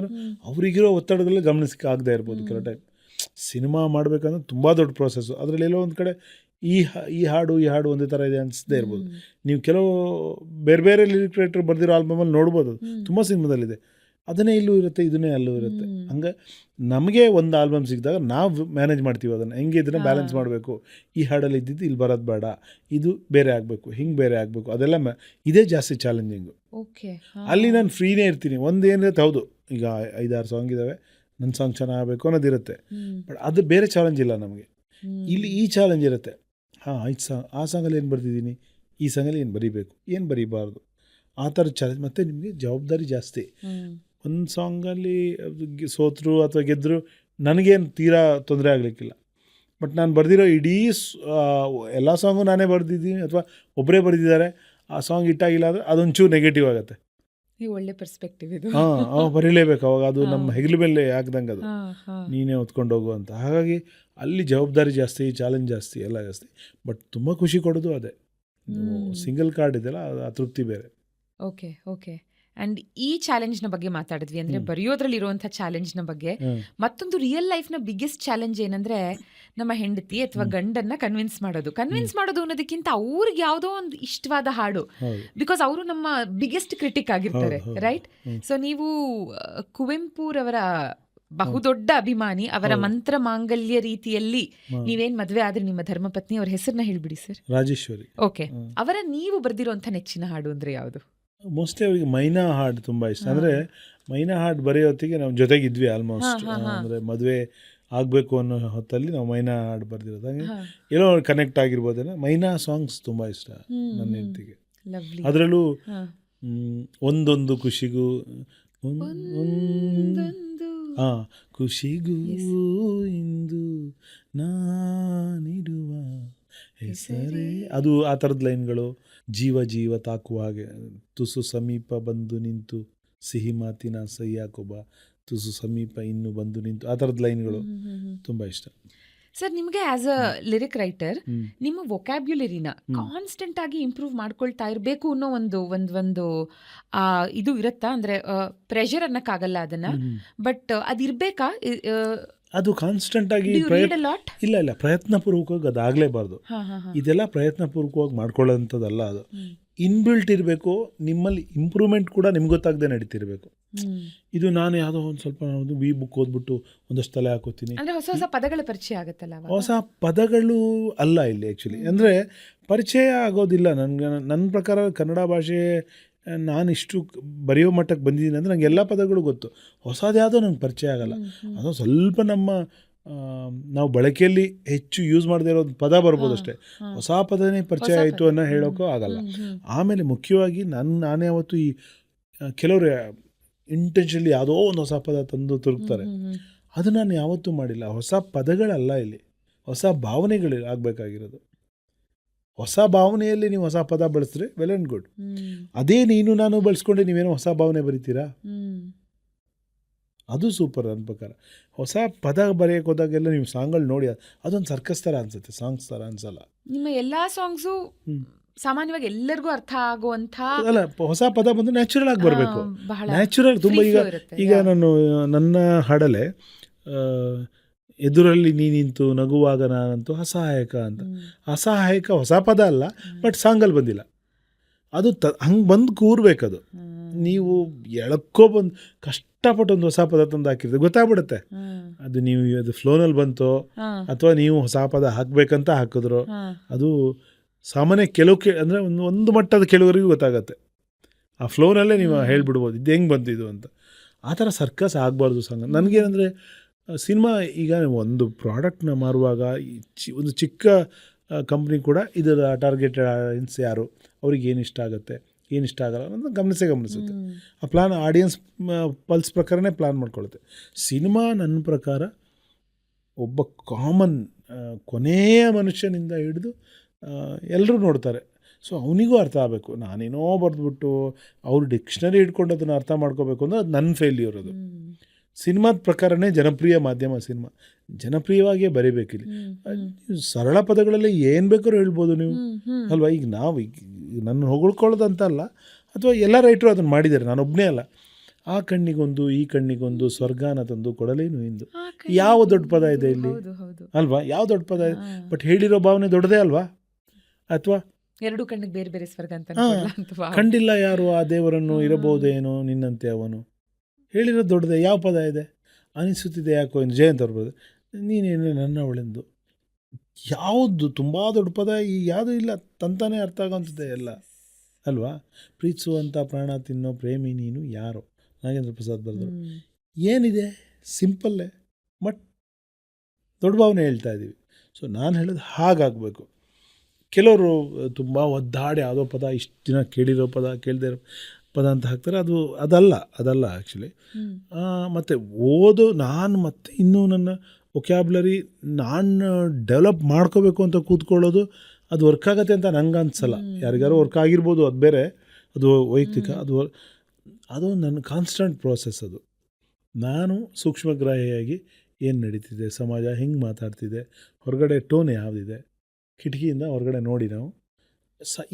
ಅವರಿಗಿರೋ ಒತ್ತಡಗಳಲ್ಲಿ ಗಮನಿಸಕ್ಕೆ ಆಗದೆ ಇರ್ಬೋದು. ಕೆಲವು ಟೈಮ್ ಸಿನಿಮಾ ಮಾಡಬೇಕಂದ್ರೆ ತುಂಬ ದೊಡ್ಡ ಪ್ರೋಸೆಸ್ಸು, ಅದರಲ್ಲಿ ಎಲ್ಲೋ ಒಂದು ಕಡೆ ಈ ಹಾಡು ಒಂದೇ ಥರ ಇದೆ ಅನಿಸದೇ ಇರ್ಬೋದು. ನೀವು ಕೆಲವು ಬೇರೆ ಬೇರೆ ಲಿರಿಕ್ ರೈಟರ್ ಬರೆದಿರೋ ಆಲ್ಬಮಲ್ಲಿ ನೋಡ್ಬೋದು, ತುಂಬ ಸಿನಿಮಾದಲ್ಲಿದೆ, ಅದನ್ನೇ ಇಲ್ಲೂ ಇರುತ್ತೆ, ಇದನ್ನೇ ಅಲ್ಲೂ ಇರುತ್ತೆ. ಹಂಗೆ ನಮಗೆ ಒಂದು ಆಲ್ಬಮ್ ಸಿಕ್ಕಿದಾಗ ನಾವು ಮ್ಯಾನೇಜ್ ಮಾಡ್ತೀವಿ ಅದನ್ನು, ಹೆಂಗೆ ಇದನ್ನು ಬ್ಯಾಲೆನ್ಸ್ ಮಾಡಬೇಕು, ಈ ಹಾಡಲ್ಲಿ ಇದ್ದಿದ್ದು ಇಲ್ಲಿ ಬರೋದು ಬೇಡ, ಇದು ಬೇರೆ ಆಗಬೇಕು, ಹಿಂಗೆ ಬೇರೆ ಆಗಬೇಕು, ಅದೆಲ್ಲ ಇದೇ ಜಾಸ್ತಿ ಚಾಲೆಂಜಿಂಗು. ಓಕೆ. ಅಲ್ಲಿ ನಾನು ಫ್ರೀನೇ ಇರ್ತೀನಿ. ಒಂದು ಏನಿರುತ್ತೆ, ಹೌದು ಈಗ 5-6 ಸಾಂಗ್ ಇದ್ದಾವೆ, ನನ್ನ ಸಾಂಗ್ ಚೆನ್ನಾಗಬೇಕು ಅನ್ನೋದಿರುತ್ತೆ, ಬಟ್ ಅದು ಬೇರೆ ಚಾಲೆಂಜ್ ಇಲ್ಲ ನಮಗೆ. ಇಲ್ಲಿ ಈ ಚಾಲೆಂಜ್ ಇರುತ್ತೆ. ಹಾಂ, 5 ಸಾಂಗ್, ಆ ಸಾಂಗಲ್ಲಿ ಏನು ಬರ್ತಿದ್ದೀನಿ, ಈ ಸಾಂಗಲ್ಲಿ ಏನು ಬರೀಬೇಕು, ಏನು ಬರೀಬಾರ್ದು, ಆ ಥರ ಚಾಲೆಂಜ್. ಮತ್ತು ನಿಮಗೆ ಜವಾಬ್ದಾರಿ ಜಾಸ್ತಿ. ಒಂದು ಸಾಂಗಲ್ಲಿ ಸೋತರು ಅಥವಾ ಗೆದ್ದರು ನನಗೇನು ತೀರಾ ತೊಂದರೆ ಆಗಲಿಕ್ಕಿಲ್ಲ, ಬಟ್ ನಾನು ಬರೆದಿರೋ ಇಡೀ ಎಲ್ಲ ಸಾಂಗು ನಾನೇ ಬರೆದಿದ್ದೀನಿ ಅಥವಾ ಒಬ್ಬರೇ ಬರೆದಿದ್ದಾರೆ, ಆ ಸಾಂಗ್ ಹಿಟ್ಟಾಗಿಲ್ಲ ಅಂದರೆ ಅದೊಂಚೂರು ನೆಗೆಟಿವ್ ಆಗುತ್ತೆ. ಒಳ್ಳೆ ಪರ್ಸ್ಪೆಕ್ಟಿವ್ ಇದು. ಹಾಂ, ಬರೀಲೇಬೇಕು ಅವಾಗ, ಅದು ನಮ್ಮ ಹೆಗಲ ಮೇಲೆ ಹಾಕ್ದಂಗೆ, ಅದು ನೀನೇ ಹೊತ್ಕೊಂಡು ಹೋಗು ಅಂತ. ಹಾಗಾಗಿ ಅಲ್ಲಿ ಜವಾಬ್ದಾರಿ ಜಾಸ್ತಿ, ಚಾಲೆಂಜ್ ಜಾಸ್ತಿ, ಎಲ್ಲ ಜಾಸ್ತಿ. ಬಟ್ ತುಂಬ ಖುಷಿ ಕೊಡೋದು ಅದೇ. ಸಿಂಗಲ್ ಕಾರ್ಡ್ ಇದೆಯಲ್ಲ, ಆ ತೃಪ್ತಿ ಬೇರೆ. ಓಕೆ. ಓಕೆ. ಆ್ಯಂಡ್ ಈ ಚಾಲೆಂಜ್ನ ಬಗ್ಗೆ ಮಾತಾಡಿದ್ವಿ, ಅಂದರೆ ಬರೆಯೋದ್ರಲ್ಲಿ ಇರುವಂಥ ಚಾಲೆಂಜ್ನ ಬಗ್ಗೆ. ಮತ್ತೊಂದು ರಿಯಲ್ ಲೈಫ್ನ ಬಿಗ್ಗೆಸ್ಟ್ ಚಾಲೆಂಜ್ ಏನಂದರೆ ನಮ್ಮ ಹೆಂಡತಿ ಅಥವಾ ಗಂಡನ್ನ ಕನ್ವಿನ್ಸ್ ಮಾಡೋದು ಅನ್ನೋದಕ್ಕಿಂತ ಅವ್ರಿಗೆ ಯಾವುದೋ ಒಂದು ಇಷ್ಟವಾದ ಹಾಡು, ಬಿಕಾಸ್ ಅವರು ನಮ್ಮ ಬಿಗ್ಗೆಸ್ಟ್ ಕ್ರಿಟಿಕ್ ಆಗಿರ್ತಾರೆ, ರೈಟ್? ಸೊ ನೀವು ಕುವೆಂಪುರವರ ಬಹುದೊಡ್ಡ ಅಭಿಮಾನಿ, ಅವರ ಮಂತ್ರ ಮಾಂಗಲ್ಯ ರೀತಿಯಲ್ಲಿ ನೀವೇನ್ ಮದುವೆ ಆದ್ರೆ ನಿಮ್ಮ ಧರ್ಮಪತ್ನಿ ಅವ್ರ ಹೆಸರನ್ನ ಹೇಳ್ಬಿಡಿ ಸರ್. ರಾಜೇಶ್ವರಿ. ಓಕೆ. ಅವರ ನೀವು ಬರ್ದಿರೋಂಥ ನೆಚ್ಚಿನ ಹಾಡು ಅಂದ್ರೆ ಯಾವುದು? ಮೋಸ್ಟ್ಲಿ ಅವರಿಗೆ ಮೈನಾ ಹಾಡು ತುಂಬ ಇಷ್ಟ. ಅಂದರೆ ಮೈನಾ ಹಾಡು ಬರೆಯೋತ್ತಿಗೆ ನಾವು ಜೊತೆಗಿದ್ವಿ ಆಲ್ಮೋಸ್ಟ್. ಅಂದರೆ ಮದುವೆ ಆಗಬೇಕು ಅನ್ನೋ ಹೊತ್ತಲ್ಲಿ ನಾವು ಮೈನಾ ಹಾಡು ಬರ್ದಿರೋದು, ಹಾಗೆ ಏನೋ ಕನೆಕ್ಟ್ ಆಗಿರ್ಬೋದೇನೋ. ಮೈನಾ ಸಾಂಗ್ಸ್ ತುಂಬ ಇಷ್ಟ ನನ್ನ ಹೆಂಡತಿಗೆ. ಅದರಲ್ಲೂ ಒಂದೊಂದು ಖುಷಿಗೂ ಖುಷಿಗೂ ಇಂದು ನಾನಿಡುವ ಹೆಸರೇ, ಅದು ಆ ಥರದ ಲೈನ್ಗಳು. ಜೀವ ಜೀವ ತಾಕುವ ಹಾಗೆ, ತುಸು ಸಮೀಪ ಬಂದು ನಿಂತು ಸಿಹಿ ಮಾತಿನ ಸಹ್ಯಾಕೊಬ್ಬ, ತುಸು ಸಮೀಪ ಇನ್ನು ಬಂದು ನಿಂತು, ಆ ಥರದ ಲೈನ್ಗಳು ತುಂಬ ಇಷ್ಟ. ಸರ್, ನಿಮಗೆ ಆಸ್ ಅ ಲಿರಿಕ್ ರೈಟರ್ ನಿಮ್ಮ ವೊಕ್ಯಾಬ್ಯುಲರಿನ ಕಾನ್ಸ್ಟೆಂಟ್ ಆಗಿ ಇಂಪ್ರೂವ್ ಮಾಡ್ಕೊಳ್ತಾ ಇರಬೇಕು ಅನ್ನೋ ಒಂದು ಇದು ಇರುತ್ತಾ? ಅಂದರೆ ಪ್ರೆಷರ್ ಅನ್ನಕ್ಕಾಗಲ್ಲ ಅದನ್ನ, ಬಟ್ ಅದಿರ್ಬೇಕಾ? ಅದು ಕಾನ್ಸ್ಟೆಂಟ್ ಆಗಿ ಇಲ್ಲ ಪ್ರಯತ್ನಪೂರ್ವಕವಾಗಿ ಅದಾಗಲೇಬಾರ್ದು. ಇದೆಲ್ಲ ಪ್ರಯತ್ನಪೂರ್ವಕವಾಗಿ ಮಾಡ್ಕೊಳ್ಳೋಂಥದ್ದಲ್ಲ, ಅದು ಇನ್ಬಿಲ್ಟ್ ಇರಬೇಕು. ನಿಮ್ಮಲ್ಲಿ ಇಂಪ್ರೂವ್ಮೆಂಟ್ ಕೂಡ ನಿಮ್ಗೆ ಗೊತ್ತಾಗದೆ ನಡೀತಿರ್ಬೇಕು. ಇದು ನಾನು ಯಾವುದೋ ಒಂದು ಸ್ವಲ್ಪ ಬಿ ಬುಕ್ ಓದ್ಬಿಟ್ಟು ಒಂದಷ್ಟು ತಲೆ ಹಾಕೋತೀನಿ, ಹೊಸ ಪದಗಳ ಪರಿಚಯ ಆಗುತ್ತಲ್ಲ. ಹೊಸ ಪದಗಳು ಅಲ್ಲ ಇಲ್ಲಿ ಆ್ಯಕ್ಚುಲಿ, ಅಂದರೆ ಪರಿಚಯ ಆಗೋದಿಲ್ಲ. ನನ್ನ ಪ್ರಕಾರ ಕನ್ನಡ ಭಾಷೆ ನಾನಿಷ್ಟು ಬರೆಯೋ ಮಟ್ಟಕ್ಕೆ ಬಂದಿದ್ದೀನಿ ಅಂದರೆ ನನಗೆ ಎಲ್ಲ ಪದಗಳು ಗೊತ್ತು. ಹೊಸದು ಯಾವುದೋ ನಂಗೆ ಪರಿಚಯ ಆಗಲ್ಲ. ಅದು ಸ್ವಲ್ಪ ನಾವು ಬಳಕೆಯಲ್ಲಿ ಹೆಚ್ಚು ಯೂಸ್ ಮಾಡದೇ ಇರೋ ಪದ ಬರ್ಬೋದು ಅಷ್ಟೇ, ಹೊಸ ಪದನೇ ಪರಿಚಯ ಆಯಿತು ಅನ್ನೋ ಹೇಳೋಕ್ಕೂ ಆಗಲ್ಲ. ಆಮೇಲೆ ಮುಖ್ಯವಾಗಿ ನಾನೇ ಅವತ್ತು ಈ ಕೆಲವರು ಇಂಟೆನ್ಷನ್ಲಿ ಯಾವುದೋ ಒಂದು ಹೊಸ ಪದ ತಂದು ತುರುಕ್ತಾರೆ, ಅದು ನಾನು ಯಾವತ್ತೂ ಮಾಡಿಲ್ಲ. ಹೊಸ ಪದಗಳಲ್ಲ ಇಲ್ಲಿ, ಹೊಸ ಭಾವನೆಗಳು ಆಗಬೇಕಾಗಿರೋದು. ಹೊಸ ಭಾವನೆಯಲ್ಲಿ ನೀವು ಹೊಸ ಪದ ಬಳಸಿದ್ರೆ ವೆಲ್ ಆ್ಯಂಡ್ ಗುಡ್. ಅದೇ ನೀನು ನಾನು ಬಳಸ್ಕೊಂಡೆ ನೀವೇನೋ ಹೊಸ ಭಾವನೆ ಬರೀತೀರಾ, ಅದು ಸೂಪರ್ ನನ್ನ ಪ್ರಕಾರ. ಹೊಸ ಪದ ಬರೆಯೋಕೆ ಹೋದಾಗೆಲ್ಲ ನೀವು ಸಾಂಗ್ಗಳು ನೋಡಿ ಅದೊಂದು ಸರ್ಕಸ್ ಥರ ಅನ್ಸುತ್ತೆ, ಸಾಂಗ್ಸ್ ಥರ ಅನ್ಸಲ್ಲ. ನಿಮ್ಮ ಎಲ್ಲ ಸಾಂಗ್ಸು ಸಾಮಾನ್ಯವಾಗಿ ಎಲ್ಲರಿಗೂ ಅರ್ಥ ಆಗುವಂಥ ಅಲ್ಲ, ಹೊಸ ಪದ ಬಂದು ನ್ಯಾಚುರಲ್ ಆಗಿ ಬರಬೇಕು. ನ್ಯಾಚುರಲ್ ತುಂಬ ಈಗ ನನ್ನ ಹಾಡಲ್ಲೇ ಎದುರಲ್ಲಿ ನೀ ನಿಂತು ನಗುವಾಗ ನಾನಂತೂ ಅಸಹಾಯಕ ಅಂತ. ಅಸಹಾಯಕ ಹೊಸ ಪದ ಅಲ್ಲ, ಬಟ್ ಸಾಂಗಲ್ಲಿ ಬಂದಿಲ್ಲ. ಅದು ಹಂಗೆ ಬಂದು ಕೂರ್ಬೇಕದು. ನೀವು ಎಳಕ್ಕೋ ಬಂದು ಕಷ್ಟಪಟ್ಟು ಒಂದು ಹೊಸ ಪದ ತಂದು ಹಾಕಿರ್ತೀವಿ, ಗೊತ್ತಾಗ್ಬಿಡುತ್ತೆ ಅದು ನೀವು ಅದು ಫ್ಲೋನಲ್ಲಿ ಬಂತೋ ಅಥವಾ ನೀವು ಹೊಸ ಪದ ಹಾಕಬೇಕಂತ ಹಾಕಿದ್ರು. ಅದು ಸಾಮಾನ್ಯ ಅಂದರೆ ಒಂದು ಮಟ್ಟದ ಕೆಲವರಿಗೂ ಗೊತ್ತಾಗತ್ತೆ. ಆ ಫ್ಲೋನಲ್ಲೇ ನೀವು ಹೇಳ್ಬಿಡ್ಬೋದು ಇದು ಹೆಂಗೆ ಬಂತಿದ್ದು ಅಂತ. ಆ ಥರ ಸರ್ಕಸ್ ಆಗಬಾರ್ದು ಸಂಘ. ನನಗೇನಂದರೆ ಸಿನಿಮಾ ಈಗ ಒಂದು ಪ್ರಾಡಕ್ಟ್ನ ಮಾರುವಾಗ ಒಂದು ಚಿಕ್ಕ ಕಂಪ್ನಿ ಕೂಡ ಇದರ ಟಾರ್ಗೆಟೆಡ್ ಆಡಿಯನ್ಸ್ ಯಾರು, ಅವ್ರಿಗೆ ಏನು ಇಷ್ಟ ಆಗುತ್ತೆ ಏನು ಇಷ್ಟ ಆಗಲ್ಲ ಅನ್ನೋದು ಗಮನಿಸುತ್ತೆ. ಆ ಪ್ಲಾನ್ ಆಡಿಯನ್ಸ್ ಪಲ್ಸ್ ಪ್ರಕಾರನೇ ಪ್ಲಾನ್ ಮಾಡ್ಕೊಳ್ಳುತ್ತೆ. ಸಿನಿಮಾ ನನ್ನ ಪ್ರಕಾರ ಒಬ್ಬ ಕಾಮನ್ ಕೊನೆಯ ಮನುಷ್ಯನಿಂದ ಹಿಡಿದು ಎಲ್ಲರೂ ನೋಡ್ತಾರೆ. ಸೊ ಅವನಿಗೂ ಅರ್ಥ ಆಗಬೇಕು. ನಾನೇನೋ ಬರೆದ್ಬಿಟ್ಟು ಅವ್ರು ಡಿಕ್ಷನರಿ ಹಿಡ್ಕೊಂಡು ಅದನ್ನು ಅರ್ಥ ಮಾಡ್ಕೋಬೇಕು ಅಂದರೆ ಅದು ನನ್ನ ಫೇಲ್ಯೂರ್. ಅದು ಸಿನಿಮಾದ ಪ್ರಕಾರನೇ ಜನಪ್ರಿಯ ಮಾಧ್ಯಮ ಸಿನಿಮಾ. ಜನಪ್ರಿಯವಾಗಿಯೇ ಬರೀಬೇಕಿಲ್ಲ. ಸರಳ ಪದಗಳಲ್ಲಿ ಏನು ಬೇಕಾದ್ರೂ ಹೇಳ್ಬೋದು ನೀವು ಅಲ್ವಾ. ಈಗ ನಾವು ನನ್ನ ಹೊಗಳ್ಕೊಳ್ಳೋದಂತಲ್ಲ, ಅಥವಾ ಎಲ್ಲ ರೈಟರು ಅದನ್ನು ಮಾಡಿದ್ದಾರೆ, ನಾನೊಬ್ಬನೇ ಅಲ್ಲ. ಆ ಕಣ್ಣಿಗೊಂದು ಈ ಕಣ್ಣಿಗೊಂದು ಸ್ವರ್ಗಾನ ತಂದು ಕೊಡಲೇನು ಇಂದು. ಯಾವ ದೊಡ್ಡ ಪದ ಇದೆ ಇಲ್ಲಿ ಅಲ್ವಾ, ಯಾವ ದೊಡ್ಡ ಪದ ಇದೆ. ಬಟ್ ಹೇಳಿರೋ ಭಾವನೆ ದೊಡ್ಡದೇ ಅಲ್ವಾ. ಅಥವಾ ಎರಡು ಕಣ್ಣಿಗೆ ಬೇರೆ ಬೇರೆ ಸ್ವರ್ಗ ಅಂತ ಕಂಡಿಲ್ಲ ಯಾರು ಆ ದೇವರನ್ನು, ಇರಬಹುದೇನೋ ನಿನ್ನಂತೆ ಅವನು. ಹೇಳಿರೋದು ದೊಡ್ಡದೇ. ಯಾವ ಪದ ಇದೆ ಅನಿಸುತ್ತಿದೆ ಯಾಕೋ ಇನ್ನು ಜಯಂತ್ ಅವ್ರ ಬರೋದು ನೀನೇನು ನನ್ನ ಅವಳೆಂದು. ಯಾವುದು ತುಂಬ ದೊಡ್ಡ ಪದ ಈ ಯಾವುದೂ ಇಲ್ಲ, ತಂತಾನೇ ಅರ್ಥ ಆಗೋಂಥದ್ದೇ ಎಲ್ಲ ಅಲ್ವಾ. ಪ್ರೀತಿಸುವಂಥ ಪ್ರಾಣ ತಿನ್ನೋ ಪ್ರೇಮಿ ನೀನು ಯಾರೋ, ನಾಗೇಂದ್ರ ಪ್ರಸಾದ್ ಬರೆದ್ರು. ಏನಿದೆ ಸಿಂಪಲ್ಲೇ, ಬಟ್ ದೊಡ್ಡ ಭಾವನೆ ಹೇಳ್ತಾ ಇದ್ದೀವಿ. ಸೊ ನಾನು ಹೇಳೋದು ಹಾಗಾಗಬೇಕು. ಕೆಲವರು ತುಂಬ ಒದ್ದಾಡಿ ಯಾವುದೋ ಪದ ಇಷ್ಟು ದಿನ ಕೇಳಿರೋ ಪದ ಕೇಳದೇ ಇರೋ ಪದ ಅಂತ ಹಾಕ್ತಾರೆ. ಅದಲ್ಲ ಆ್ಯಕ್ಚುಲಿ. ಮತ್ತು ನಾನು ಮತ್ತೆ ಇನ್ನೂ ನನ್ನ ವೊಕ್ಯಾಬ್ಲರಿ ನಾನು ಡೆವಲಪ್ ಮಾಡ್ಕೋಬೇಕು ಅಂತ ಕೂತ್ಕೊಳ್ಳೋದು ಅದು ವರ್ಕ್ ಆಗುತ್ತೆ ಅಂತ ನಂಗೆ ಅನಿಸಲ್ಲ. ಯಾರಿಗಾರು ವರ್ಕ್ ಆಗಿರ್ಬೋದು, ಅದು ಬೇರೆ, ಅದು ವೈಯಕ್ತಿಕ. ಅದು ನನ್ನ ಕಾನ್ಸ್ಟೆಂಟ್ ಪ್ರೋಸೆಸ್. ಅದು ನಾನು ಸೂಕ್ಷ್ಮಗ್ರಾಹಿಯಾಗಿ ಏನು ನಡೀತಿದೆ, ಸಮಾಜ ಹೆಂಗೆ ಮಾತಾಡ್ತಿದೆ, ಹೊರಗಡೆ ಟೋನ್ ಯಾವುದಿದೆ, ಕಿಟಕಿಯಿಂದ ಹೊರಗಡೆ ನೋಡಿ ನಾವು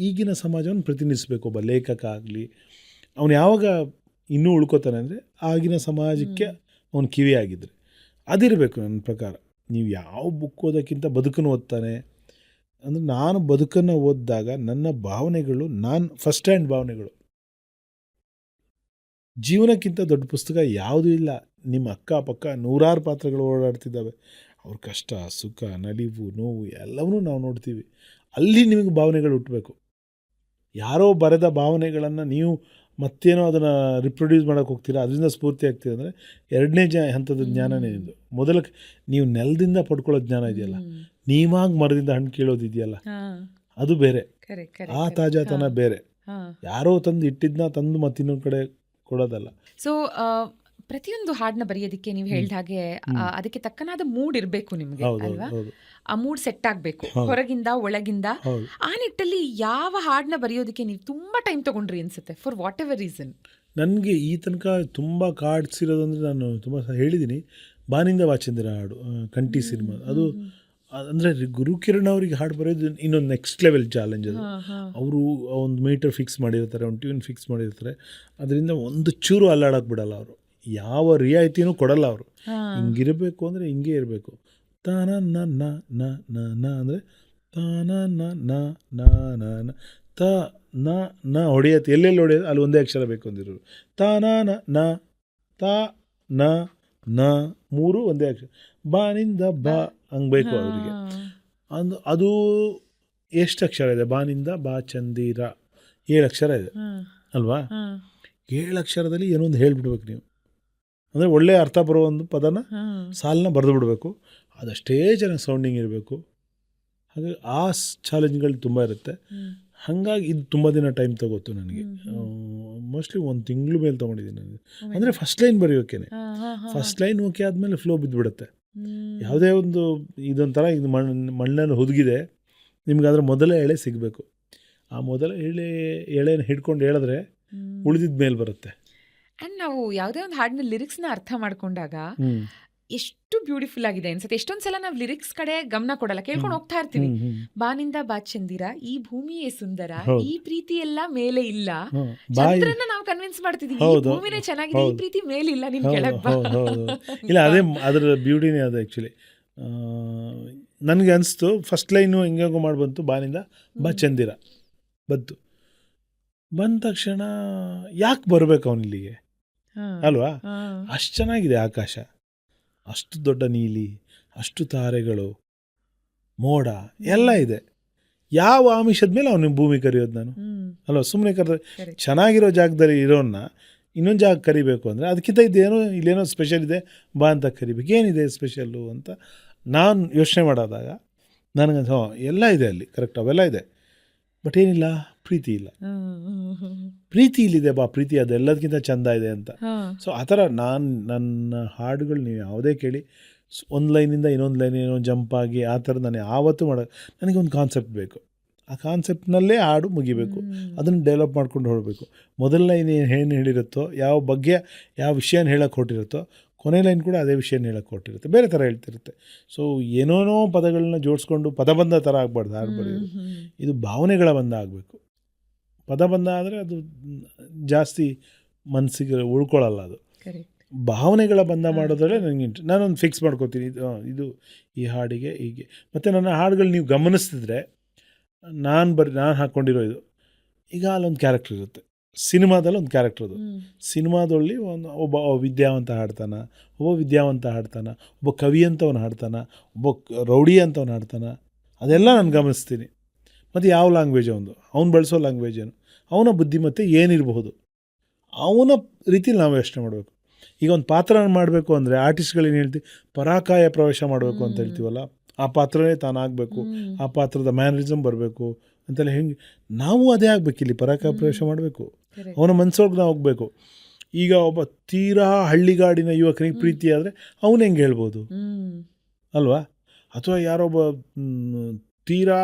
ಈಗಿನ ಸಮಾಜವನ್ನು ಪ್ರತಿನಿಧಿಸಬೇಕು. ಒಬ್ಬ ಲೇಖಕ ಆಗಲಿ ಅವನು ಯಾವಾಗ ಇನ್ನೂ ಉಳ್ಕೋತಾನೆ ಅಂದರೆ ಆಗಿನ ಸಮಾಜಕ್ಕೆ ಅವನು ಕಿವಿಯಾಗಿದ್ದರೆ ಅದಿರಬೇಕು ನನ್ನ ಪ್ರಕಾರ. ನೀವು ಯಾವ ಬುಕ್ ಓದೋಕ್ಕಿಂತ ಬದುಕನ್ನು ಓದ್ತಾನೆ ಅಂದರೆ, ನಾನು ಬದುಕನ್ನು ಓದಿದಾಗ ನನ್ನ ಭಾವನೆಗಳು, ನಾನು ಫಸ್ಟ್ ಹ್ಯಾಂಡ್ ಭಾವನೆಗಳು, ಜೀವನಕ್ಕಿಂತ ದೊಡ್ಡ ಪುಸ್ತಕ ಯಾವುದೂ ಇಲ್ಲ. ನಿಮ್ಮ ಅಕ್ಕಪಕ್ಕ ನೂರಾರು ಪಾತ್ರಗಳು ಓಡಾಡ್ತಿದ್ದಾವೆ. ಅವ್ರ ಕಷ್ಟ ಸುಖ ನಲಿವು ನೋವು ಎಲ್ಲವನ್ನೂ ನಾವು ನೋಡ್ತೀವಿ. ಅಲ್ಲಿ ನಿಮಗೆ ಭಾವನೆಗಳು ಹುಟ್ಟಬೇಕು. ಯಾರೋ ಬರೆದ ಭಾವನೆಗಳನ್ನು ನೀವು ಮತ್ತೇನೋ ಅದನ್ನು ರಿಪ್ರೊಡ್ಯೂಸ್ ಮಾಡೋಕ್ಕೆ ಹೋಗ್ತೀರಾ, ಅದರಿಂದ ಸ್ಫೂರ್ತಿ ಆಗ್ತೀರ ಅಂದರೆ ಎರಡನೇ ಹಂತದ ಜ್ಞಾನನೇ ಇದು. ಮೊದಲಕ್ಕೆ ನೀವು ನೆಲದಿಂದ ಪಡ್ಕೊಳ್ಳೋ ಜ್ಞಾನ ಇದೆಯಲ್ಲ, ನೀವಾಗಿ ಮರದಿಂದ ಹಣ್ಣು ಕೀಳೋದಿದೆಯಲ್ಲ, ಅದು ಬೇರೆ. ಆ ತಾಜಾತನ ಬೇರೆ. ಯಾರೋ ತಂದು ಇಟ್ಟಿದ್ದನ್ನ ತಂದು ಮತ್ತಿನ್ನೊಂದು ಕಡೆ ಕೊಡೋದಲ್ಲ. ಸೊ ಪ್ರತಿಯೊಂದು ಹಾಡನ್ನ ಬರೆಯೋದಕ್ಕೆ ನೀವು ಹೇಳಿದ ಹಾಗೆ ಅದಕ್ಕೆ ತಕ್ಕನಾದ ಮೂಡ್ ಇರಬೇಕು ನಿಮಗೆ ಅಲ್ವಾ. ಆ ಮೂಡ್ ಸೆಟ್ ಆಗಬೇಕು ಹೊರಗಿಂದ ಒಳಗಿಂದ. ಆ ನಿಟ್ಟಲ್ಲಿ ಯಾವ ಹಾಡನ್ನ ಬರೆಯೋದಕ್ಕೆ ನೀವು ತುಂಬ ಟೈಮ್ ತೊಗೊಂಡ್ರಿ ಅನ್ಸುತ್ತೆ, ಫಾರ್ ವಾಟ್ ಎವರ್ ರೀಸನ್? ನನಗೆ ಈ ತನಕ ತುಂಬ ಕಾಡ್ಸಿರೋದಂದರೆ, ನಾನು ತುಂಬ ಹೇಳಿದ್ದೀನಿ, ಬಾನಿಂದ ವಾಚಂದಿರ ಹಾಡು, ಕಂಠಿ ಸಿನಿಮಾ. ಅದು ಅಂದರೆ ಗುರುಕಿರಣ್ ಅವರಿಗೆ ಹಾಡು ಬರೋದು ಇನ್ನೊಂದು ನೆಕ್ಸ್ಟ್ ಲೆವೆಲ್ ಚಾಲೆಂಜ್. ಅದು ಅವರು ಒಂದು ಮೀಟರ್ ಫಿಕ್ಸ್ ಮಾಡಿರ್ತಾರೆ, ಒಂದು ಟ್ಯೂನ್ ಫಿಕ್ಸ್ ಮಾಡಿರ್ತಾರೆ. ಅದರಿಂದ ಒಂದು ಚೂರು ಅಲ್ಲಾಡೋಕೆ ಬಿಡಲ್ಲ ಅವರು. ಯಾವ ರಿಯಾಯಿತಿನೂ ಕೊಡಲ್ಲ ಅವರು. ಹಿಂಗಿರಬೇಕು ಅಂದರೆ ಹಿಂಗೆ ಇರಬೇಕು. ತಾನ ನ ಅಂದರೆ ತಾನ ನ ತ ನ ಹೊಡೆಯತ್ತೆ, ಎಲ್ಲೆಲ್ಲಿ ಹೊಡೆಯೋದು ಅಲ್ಲಿ ಒಂದೇ ಅಕ್ಷರ ಬೇಕು ಅಂದಿರೋರು. ತಾನ ನ ತ ನ ಮೂರು ಒಂದೇ ಅಕ್ಷರ. ಬಾನಿಂದ ಬಾ ಹಂಗೆ ಬೇಕು ಅವರಿಗೆ. ಅದು ಎಷ್ಟು ಅಕ್ಷರ ಇದೆ? ಬಾನಿಂದ ಬಾ ಚಂದಿರ 7 ಅಕ್ಷರ ಇದೆ ಅಲ್ವಾ. 7 ಅಕ್ಷರದಲ್ಲಿ ಏನೋ ಒಂದು ಹೇಳ್ಬಿಡ್ಬೇಕು ನೀವು. ಅಂದರೆ ಒಳ್ಳೆಯ ಅರ್ಥ ಬರೋ ಒಂದು ಪದನ ಸಾಲನ್ನ ಬರೆದು ಬಿಡಬೇಕು. ಅದಷ್ಟೇ ಚೆನ್ನಾಗಿ ಸೌಂಡಿಂಗ್ ಇರಬೇಕು. ಹಾಗಾಗಿ ಆ ಚಾಲೆಂಜ್ಗಳು ತುಂಬ ಇರುತ್ತೆ. ಹಾಗಾಗಿ ಇದು ತುಂಬ ದಿನ ಟೈಮ್ ತಗೋತು ನನಗೆ. ಮೋಸ್ಟ್ಲಿ 1 ತಿಂಗಳು ಮೇಲೆ ತೊಗೊಂಡಿದ್ದೀನಿ ನನಗೆ. ಅಂದರೆ ಫಸ್ಟ್ ಲೈನ್ ಬರೆಯೋಕ್ಕೇನೆ. ಫಸ್ಟ್ ಲೈನ್ ಓಕೆ ಆದಮೇಲೆ ಫ್ಲೋ ಬಿದ್ದುಬಿಡುತ್ತೆ. ಯಾವುದೇ ಒಂದು ಇದೊಂಥರ ಇದು ಮಣ್ಣಲ್ಲಿ ಹುದುಗಿದೆ, ನಿಮ್ಗಾದ್ರೆ ಮೊದಲೇ ಎಳೆ ಸಿಗಬೇಕು. ಆ ಮೊದಲ ಎಳೆನ ಹಿಡ್ಕೊಂಡು ಹೇಳಿದ್ರೆ ಉಳಿದಿದ್ದ ಮೇಲೆ ಬರುತ್ತೆ. ಆ್ಯಂಡ್ ನಾವು ಯಾವುದೇ ಒಂದು ಹಾಡಿನ ಲಿರಿಕ್ಸ್ನ ಅರ್ಥ ಮಾಡ್ಕೊಂಡಾಗ ಎಷ್ಟು ಬ್ಯೂಟಿಫುಲ್ ಆಗಿದೆ ಅನ್ಸುತ್ತೆ. ಎಷ್ಟೊಂದು ಸಲ ನಾವು ಲಿರಿಕ್ಸ್ ಕಡೆ ಗಮನ ಕೊಡಲ್ಲ, ಕೇಳ್ಕೊಂಡು ಹೋಗ್ತಾ ಇರ್ತೀವಿ. ಬಾನಿಂದ ಬಾ ಚಂದಿರ, ಈ ಭೂಮಿಯೇ ಸುಂದರ, ಈ ಪ್ರೀತಿ ಎಲ್ಲ ಮೇಲೆ ಇಲ್ಲ. ಚಂದ್ರನ್ನ ನಾವು ಕನ್ವಿನ್ಸ್ ಮಾಡ್ತಿದ್ದೀವಿ, ಈ ಭೂಮಿನೇ ಚೆನ್ನಾಗಿದೆ, ಈ ಪ್ರೀತಿ ಮೇಲಿಲ್ಲ, ನಿಮ್ ಕೆಳಗ್ ಬಾ. ಇಲ್ಲ, ಅದೇ ಅದರ ಬ್ಯೂಟಿನೇ ಅದು. ಆ್ಯಕ್ಚುಲಿ ನನಗೆ ಅನಿಸ್ತು ಫಸ್ಟ್ ಲೈನು ಹೆಂಗೋ ಮಾಡಿ ಬಂತು. ಬಾನಿಂದ ಬಾ ಚಂದಿರ ಬಂದ ತಕ್ಷಣ ಯಾಕೆ ಬರಬೇಕು ಅವನಿಲ್ಲಿಗೆ ಅಲ್ವಾ. ಅಷ್ಟು ಚೆನ್ನಾಗಿದೆ ಆಕಾಶ, ಅಷ್ಟು ದೊಡ್ಡ ನೀಲಿ, ಅಷ್ಟು ತಾರೆಗಳು, ಮೋಡ ಎಲ್ಲ ಇದೆ. ಯಾವ ಆಮಿಷದ ಮೇಲೆ ಅವನು ಭೂಮಿ ಕರೆಯೋದು ನಾನು ಅಲ್ವಾ? ಸುಮ್ಮನೆ ಕರೆದ್ರೆ ಚೆನ್ನಾಗಿರೋ ಜಾಗದಲ್ಲಿ ಇರೋನ್ನ ಇನ್ನೊಂದು ಜಾಗ ಕರಿಬೇಕು ಅಂದರೆ ಅದಕ್ಕಿಂತ ಇದೇನೋ ಇಲ್ಲೇನೋ ಸ್ಪೆಷಲ್ ಇದೆ ಬಾ ಅಂತ ಕರಿಬೇಕು. ಏನಿದೆ ಸ್ಪೆಷಲ್ಲು ಅಂತ ನಾನು ಯೋಚನೆ ಮಾಡೋದಾಗ ನನಗೆ ಎಲ್ಲ ಇದೆ ಅಲ್ಲಿ, ಕರೆಕ್ಟ್, ಅವೆಲ್ಲ ಇದೆ. ಬಟ್ ಏನಿಲ್ಲ, ಪ್ರೀತಿ ಇಲ್ಲ. ಪ್ರೀತಿ ಇಲ್ಲಿದೆ ಬಾ, ಪ್ರೀತಿ ಅದೆಲ್ಲದಕ್ಕಿಂತ ಚೆಂದ ಇದೆ ಅಂತ. ಸೊ ಆ ಥರ ನನ್ನ ಹಾಡುಗಳು ನೀವು ಯಾವುದೇ ಕೇಳಿ, ಒಂದು ಲೈನಿಂದ ಇನ್ನೊಂದು ಲೈನ್ ಏನೋ ಜಂಪ್ ಆಗಿ ಆ ಥರ ನಾನು ಯಾವತ್ತೂ ನನಗೊಂದು ಕಾನ್ಸೆಪ್ಟ್ ಬೇಕು. ಆ ಕಾನ್ಸೆಪ್ಟ್ನಲ್ಲೇ ಹಾಡು ಮುಗಿಬೇಕು, ಅದನ್ನು ಡೆವಲಪ್ ಮಾಡ್ಕೊಂಡು ಹೋಗಬೇಕು. ಮೊದಲ ಲೈನ್ ಏನು ಹೇಳಿರುತ್ತೋ, ಯಾವ ಬಗ್ಗೆ ಯಾವ ವಿಷಯನ ಹೇಳೋಕ್ಕೆ ಹೊರಟಿರುತ್ತೋ, ಕೊನೆ ಲೈನ್ ಕೂಡ ಅದೇ ವಿಷಯನ ಹೇಳೋಕ್ಕೆ ಹೊರಟಿರುತ್ತೆ, ಬೇರೆ ಥರ ಹೇಳ್ತಿರುತ್ತೆ. ಸೊ ಏನೇನೋ ಪದಗಳನ್ನ ಜೋಡಿಸ್ಕೊಂಡು ಪದಬಂಧ ಥರ ಆಗಬಾರ್ದು ಹಾಡು ಬರೆಯೋದು. ಇದು ಭಾವನೆಗಳ ಬಂಧ ಆಗಬೇಕು. ಪದಬಂಧ ಆದರೆ ಅದು ಜಾಸ್ತಿ ಮನಸ್ಸಿಗೆ ಉಳ್ಕೊಳ್ಳಲ್ಲ. ಅದು ಭಾವನೆಗಳ ಬಂಧ ಮಾಡೋದ್ರಲ್ಲೇ ನನಗೆ ನಾನೊಂದು ಫಿಕ್ಸ್ ಮಾಡ್ಕೋತೀನಿ, ಇದು ಈ ಹಾಡಿಗೆ ಹೀಗೆ. ಮತ್ತು ನನ್ನ ಹಾಡುಗಳು ನೀವು ಗಮನಿಸ್ತಿದ್ರೆ ನಾನು ಹಾಕ್ಕೊಂಡಿರೋ ಇದು, ಈಗ ಅಲ್ಲೊಂದು ಕ್ಯಾರೆಕ್ಟರ್ ಇರುತ್ತೆ, ಸಿನಿಮಾದಲ್ಲಿ ಒಂದು ಕ್ಯಾರೆಕ್ಟರ್. ಅದು ಸಿನಿಮಾದಲ್ಲಿ ಒಬ್ಬ ವಿದ್ಯಾವಂತ ಹಾಡ್ತಾನೆ, ಒಬ್ಬ ಕವಿ ಅಂತವನು ಹಾಡ್ತಾನೆ, ಒಬ್ಬ ರೌಡಿ ಅಂತವನು ಹಾಡ್ತಾನೆ. ಅದೆಲ್ಲ ನಾನು ಗಮನಿಸ್ತೀನಿ. ಮತ್ತು ಯಾವ ಲ್ಯಾಂಗ್ವೇಜ್ ಅವ್ನು ಬಳಸೋ ಲ್ಯಾಂಗ್ವೇಜ್ ಏನು, ಅವನ ಬುದ್ಧಿಮತ್ತೆ ಏನಿರಬಹುದು, ಅವನ ರೀತಿಲಿ ನಾವು ಯೋಚನೆ ಮಾಡಬೇಕು. ಈಗ ಒಂದು ಪಾತ್ರ ಮಾಡಬೇಕು ಅಂದರೆ ಆರ್ಟಿಸ್ಟ್ಗಳೇನು ಹೇಳ್ತೀವಿ, ಪರಾಕಾಯ ಪ್ರವೇಶ ಮಾಡಬೇಕು ಅಂತ ಹೇಳ್ತೀವಲ್ಲ, ಆ ಪಾತ್ರನೇ ತಾನಾಗಬೇಕು, ಆ ಪಾತ್ರದ ಮ್ಯಾನರಿಸಮ್ ಬರಬೇಕು ಅಂತೆಲ್ಲ. ಹೆಂಗೆ ನಾವು ಅದೇ ಆಗಬೇಕು, ಇಲ್ಲಿ ಪರಾಕಾಯ ಪ್ರವೇಶ ಮಾಡಬೇಕು, ಅವನ ಮನಸ್ಸೊಳಗೆ ನಾವು ಹೋಗಬೇಕು. ಈಗ ಒಬ್ಬ ತೀರಾ ಹಳ್ಳಿಗಾಡಿನ ಯುವಕನಿಗೆ ಪ್ರೀತಿ ಆದರೆ ಅವನು ಹೆಂಗೆ ಹೇಳ್ಬೋದು ಅಲ್ವಾ? ಅಥವಾ ಯಾರೊಬ್ಬ ತೀರಾ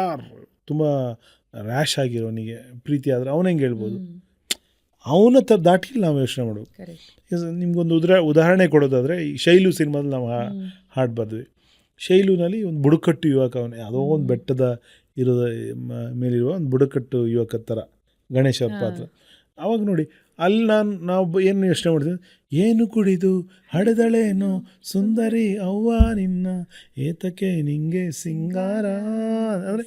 ತುಂಬ ರ್ಯಾಶ್ ಆಗಿರೋನಿಗೆ ಪ್ರೀತಿ ಆದರೆ ಅವನು ಹೆಂಗೆ ಹೇಳ್ಬೋದು? ಅವನ ಥರ ದಾಟಿಲಿ ನಾವು ಯೋಚನೆ ಮಾಡಬೇಕು. ನಿಮ್ಗೊಂದು ಉದಾಹರಣೆ ಕೊಡೋದಾದರೆ, ಈ ಶೈಲು ಸಿನಿಮಾದಲ್ಲಿ ನಾವು ಹಾಡು ಬರ್ದ್ವಿ. ಶೈಲುನಲ್ಲಿ ಒಂದು ಬುಡಕಟ್ಟು ಯುವಕ, ಅವನು ಯಾವುದೋ ಒಂದು ಬೆಟ್ಟದ ಇರೋದ ಮೇಲಿರುವ ಒಂದು ಬುಡಕಟ್ಟು ಯುವಕ ಥರ ಗಣೇಶ ಅವ್ರ ಪಾತ್ರ. ಆವಾಗ ನೋಡಿ ಅಲ್ಲಿ ನಾವು ಏನು ಯೋಚನೆ ಮಾಡ್ತೀವಿ, ಏನು ಕುಡಿದು ಹಡೆದಳೇನು ಸುಂದರಿ ಅವ್ವ ನಿನ್ನ ಏತಕ್ಕೆ ನಿಂಗೆ ಸಿಂಗಾರ ಅಂದರೆ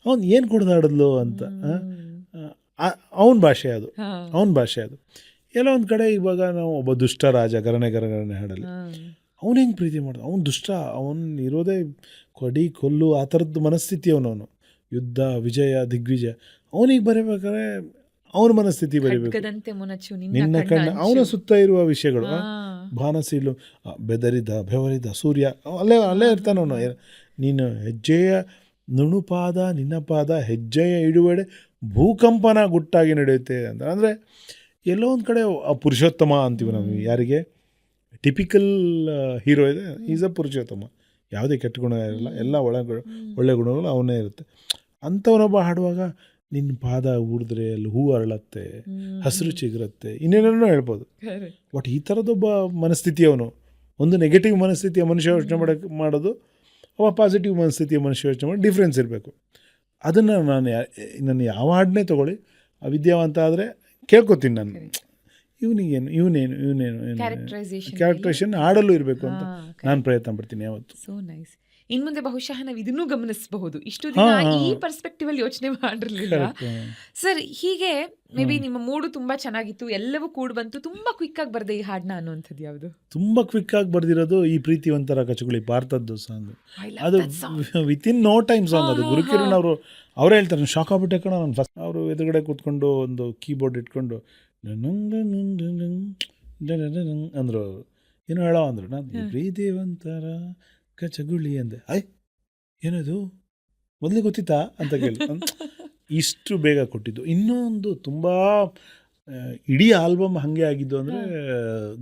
ಅವನು ಏನು ಕುಡ್ದಾಡದ್ಲು ಅಂತ. ಅವನ ಭಾಷೆ ಅದು, ಎಲ್ಲ ಒಂದು ಕಡೆ. ಇವಾಗ ನಾವು ಒಬ್ಬ ದುಷ್ಟ ರಾಜ ಗರನೆ ಹಾಡಲ್ಲಿ ಅವನು ಹೆಂಗೆ ಪ್ರೀತಿ ಮಾಡೋದು, ಅವನು ದುಷ್ಟ, ಅವನು ಇರೋದೇ ಕೊಡಿ ಕೊಲ್ಲು ಆ ಥರದ್ದು ಮನಸ್ಥಿತಿ ಅವನವನು. ಯುದ್ಧ, ವಿಜಯ, ದಿಗ್ವಿಜಯ. ಅವನಿಗೆ ಬರೀಬೇಕಾದ್ರೆ ಅವನ ಮನಸ್ಥಿತಿ ಬರೀಬೇಕು. ನಿನ್ನ ಕಣ್ಣ, ಅವನ ಸುತ್ತ ಇರುವ ವಿಷಯಗಳು, ಬಾನಸೀಲು, ಬೆವರಿದ ಸೂರ್ಯ, ಅಲ್ಲೇ ಇರ್ತಾನೆ ಅವನು. ನೀನು ಹೆಜ್ಜೆಯ ನುಣುಪಾದ, ನಿನ್ನ ಪಾದ ಹೆಜ್ಜೆಯ ಇಡುವೆಡೆ ಭೂಕಂಪನ ಗುಟ್ಟಾಗಿ ನಡೆಯುತ್ತೆ ಅಂತ. ಅಂದರೆ ಎಲ್ಲೋ ಒಂದು ಕಡೆ ಆ ಪುರುಷೋತ್ತಮ ಅಂತೀವಿ ನಾವು. ಯಾರಿಗೆ ಟಿಪಿಕಲ್ ಹೀರೋ ಇದೆ, ಈಸ್ ಅ ಪುರುಷೋತ್ತಮ. ಯಾವುದೇ ಕೆಟ್ಟ ಗುಣ ಇರಲ್ಲ, ಎಲ್ಲ ಒಳ್ಳೆ ಗುಣಗಳು ಅವನೇ ಇರುತ್ತೆ. ಅಂಥವನೊಬ್ಬ ಹಾಡುವಾಗ ನಿನ್ನ ಪಾದ ಊರಿದ್ರೆ ಅಲ್ಲಿ ಹೂ ಅರಳತ್ತೆ, ಹಸಿರು ಚಿಗುರುತ್ತೆ, ಇನ್ನೇನೇನೋ ಹೇಳ್ಬೋದು. ಬಟ್ ಈ ಥರದೊಬ್ಬ ಮನಸ್ಥಿತಿ ಅವನು. ಒಂದು ನೆಗೆಟಿವ್ ಮನಸ್ಥಿತಿಯ ಮನುಷ್ಯ ಯೋಚನೆ ಮಾಡೋದು, ಅವ ಪಾಸಿಟಿವ್ ಮನಸ್ಥಿತಿಯ ಮನುಷ್ಯ ಯೋಚನೆ ಮಾಡಿ ಡಿಫ್ರೆನ್ಸ್ ಇರಬೇಕು. ಅದನ್ನು ನಾನು ಯಾವ ಹಾಡನ್ನೇ ತೊಗೊಳ್ಳಿ, ವಿದ್ಯಾವಂತ ಆದರೆ ಕೇಳ್ಕೊತೀನಿ ನಾನು, ಇವನೇನು ಕ್ಯಾರೆಕ್ಟರೈಸೇಷನ್ ಹಾಡಲ್ಲೂ ಇರಬೇಕು ಅಂತ ನಾನು ಪ್ರಯತ್ನ ಪಡ್ತೀನಿ ಯಾವತ್ತು. So nice. ಇನ್ನು ಮುಂದೆ ಬಹುಶಃ ನಾವು ಇದನ್ನು ಗಮನಿಸಬಹುದು. ಇಷ್ಟು ದಿನ ಈ ಪರ್ಸ್ಪೆಕ್ಟಿವ್ ಅಲ್ಲಿ ಯೋಚನೆ ಮಾಡಿರಲಿಲ್ಲ ಸರ್. ಹೀಗೆ ಮೇ ಬಿ ನಿಮ್ಮ ಮೂಡು ತುಂಬಾ ಚೆನ್ನಾಗಿತ್ತು, ಎಲ್ಲವೂ ಕೂಡ ಬಂತು, ತುಂಬಾ ಕ್ವಿಕ್ ಆಗಿ ಬರ್ದೆ ಈ ಹಾಡನ್ನ ಅನ್ನುವಂಥದ್ದು ಯಾವುದು? ತುಂಬಾ ಕ್ವಿಕ್ ಆಗಿ ಬರ್ದಿರೋದು ಈ ಪ್ರೀತಿ ಒಂಥರ ಕಚಗುಳಿ ಭಾರತದ್ದು ಸಾಂಗ್. ಅದು ವಿತಿನ್ ನೋ ಟೈಮ್ ಸಾಂಗ್. ಅದು ಗುರುಕಿರಣ್ ಅವ್ರು ಹೇಳ್ತಾರೆ, ಶಾಕ್ ಆಗ್ಬಿಟ್ಟೆ ಕಣ. ನಾನು ಫಸ್ಟ್ ಅವರು ಎದುರುಗಡೆ ಕೂತ್ಕೊಂಡು ಒಂದು ಕೀಬೋರ್ಡ್ ಇಟ್ಕೊಂಡು ಅಂದರು, ಏನೋ ಹೇಳೋ ಅಂದರು. ನಾನು ಪ್ರೀತಿ ಒಂಥರ ಕಚಗುಳಿ ಅಂದೆ. ಏನದು ಮೊದಲೇ ಗೊತ್ತಿತ್ತಾ ಅಂತ ಕೇಳಿ ಇಷ್ಟು ಬೇಗ ಕೊಟ್ಟಿದ್ದು. ಇನ್ನೊಂದು ತುಂಬ ಇಡೀ ಆಲ್ಬಮ್ ಹಾಗೆ ಆಗಿದ್ದು ಅಂದರೆ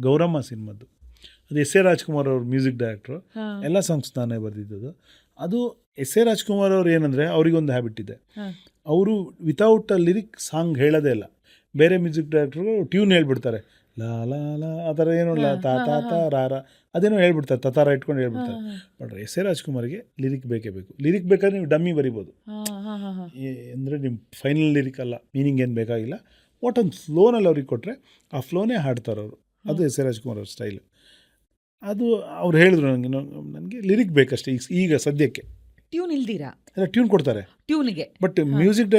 ಗೌರಮ್ಮ ಸಿನಿಮಾದ್ದು. ಅದು ಎಸ್ ಎ ರಾಜ್ಕುಮಾರ್ ಅವ್ರ ಮ್ಯೂಸಿಕ್ ಡೈರೆಕ್ಟ್ರು, ಎಲ್ಲ ಸಾಂಗ್ಸ್ ನಾನೇ ಬರೆದಿದ್ದದು. ಅದು ಎಸ್ ಎ ರಾಜ್ಕುಮಾರ್ ಅವ್ರು ಏನಂದರೆ ಅವರಿಗೊಂದು ಹ್ಯಾಬಿಟ್ ಇದೆ, ಅವರು ವಿತೌಟ್ ಲಿರಿಕ್ ಸಾಂಗ್ ಹೇಳೋದೇ ಇಲ್ಲ. ಬೇರೆ ಮ್ಯೂಸಿಕ್ ಡೈರೆಕ್ಟ್ರು ಟ್ಯೂನ್ ಹೇಳ್ಬಿಡ್ತಾರೆ, ಲಾ ಲಾ ಲಾ ಆ ಥರ ಏನೋ ಲಾ ತಾ ತಾ ತಾ ರಾರ ಅದೇನೋ ಹೇಳ್ಬಿಡ್ತಾರೆ, ತತಾರ ಇಟ್ಕೊಂಡು ಹೇಳ್ಬಿಡ್ತಾರೆ. ಬಟ್ ಎಸ್ ಎ ರಾಜ್ಕುಮಾರ್ಗೆ ಲಿರಿಕ್ ಬೇಕೇ ಬೇಕು. ಲಿರಿಕ್ ಬೇಕಾದ್ರೆ ನೀವು ಡಮ್ಮಿ ಬರಿಬೋದು, ಅಂದರೆ ನಿಮ್ಮ ಫೈನಲ್ ಲಿರಿಕ್ ಅಲ್ಲ, ಮೀನಿಂಗ್ ಏನು ಬೇಕಾಗಿಲ್ಲ. ಒಟ್ಟೊಂದು ಫ್ಲೋನಲ್ಲಿ ಅವ್ರಿಗೆ ಕೊಟ್ಟರೆ ಆ ಫ್ಲೋನೇ ಹಾಡ್ತಾರೆ ಅವರು. ಅದು ಎಸ್ ಎ ರಾಜ್ಕುಮಾರ್ ಅವ್ರ ಸ್ಟೈಲ್. ಅದು ಅವ್ರು ಹೇಳಿದ್ರು ನನಗೆ ಲಿರಿಕ್ ಬೇಕಷ್ಟೇ ಈಗ ಸದ್ಯಕ್ಕೆ. ಟ್ಯೂನ್ ಇಲ್ದಿರಾ ಎಲ್ಲ ಟ್ಯೂನ್ ಕೊಡ್ತಾರೆ ಟ್ಯೂನ್ಗೆ. ಬಟ್ ಮ್ಯೂಸಿಕ್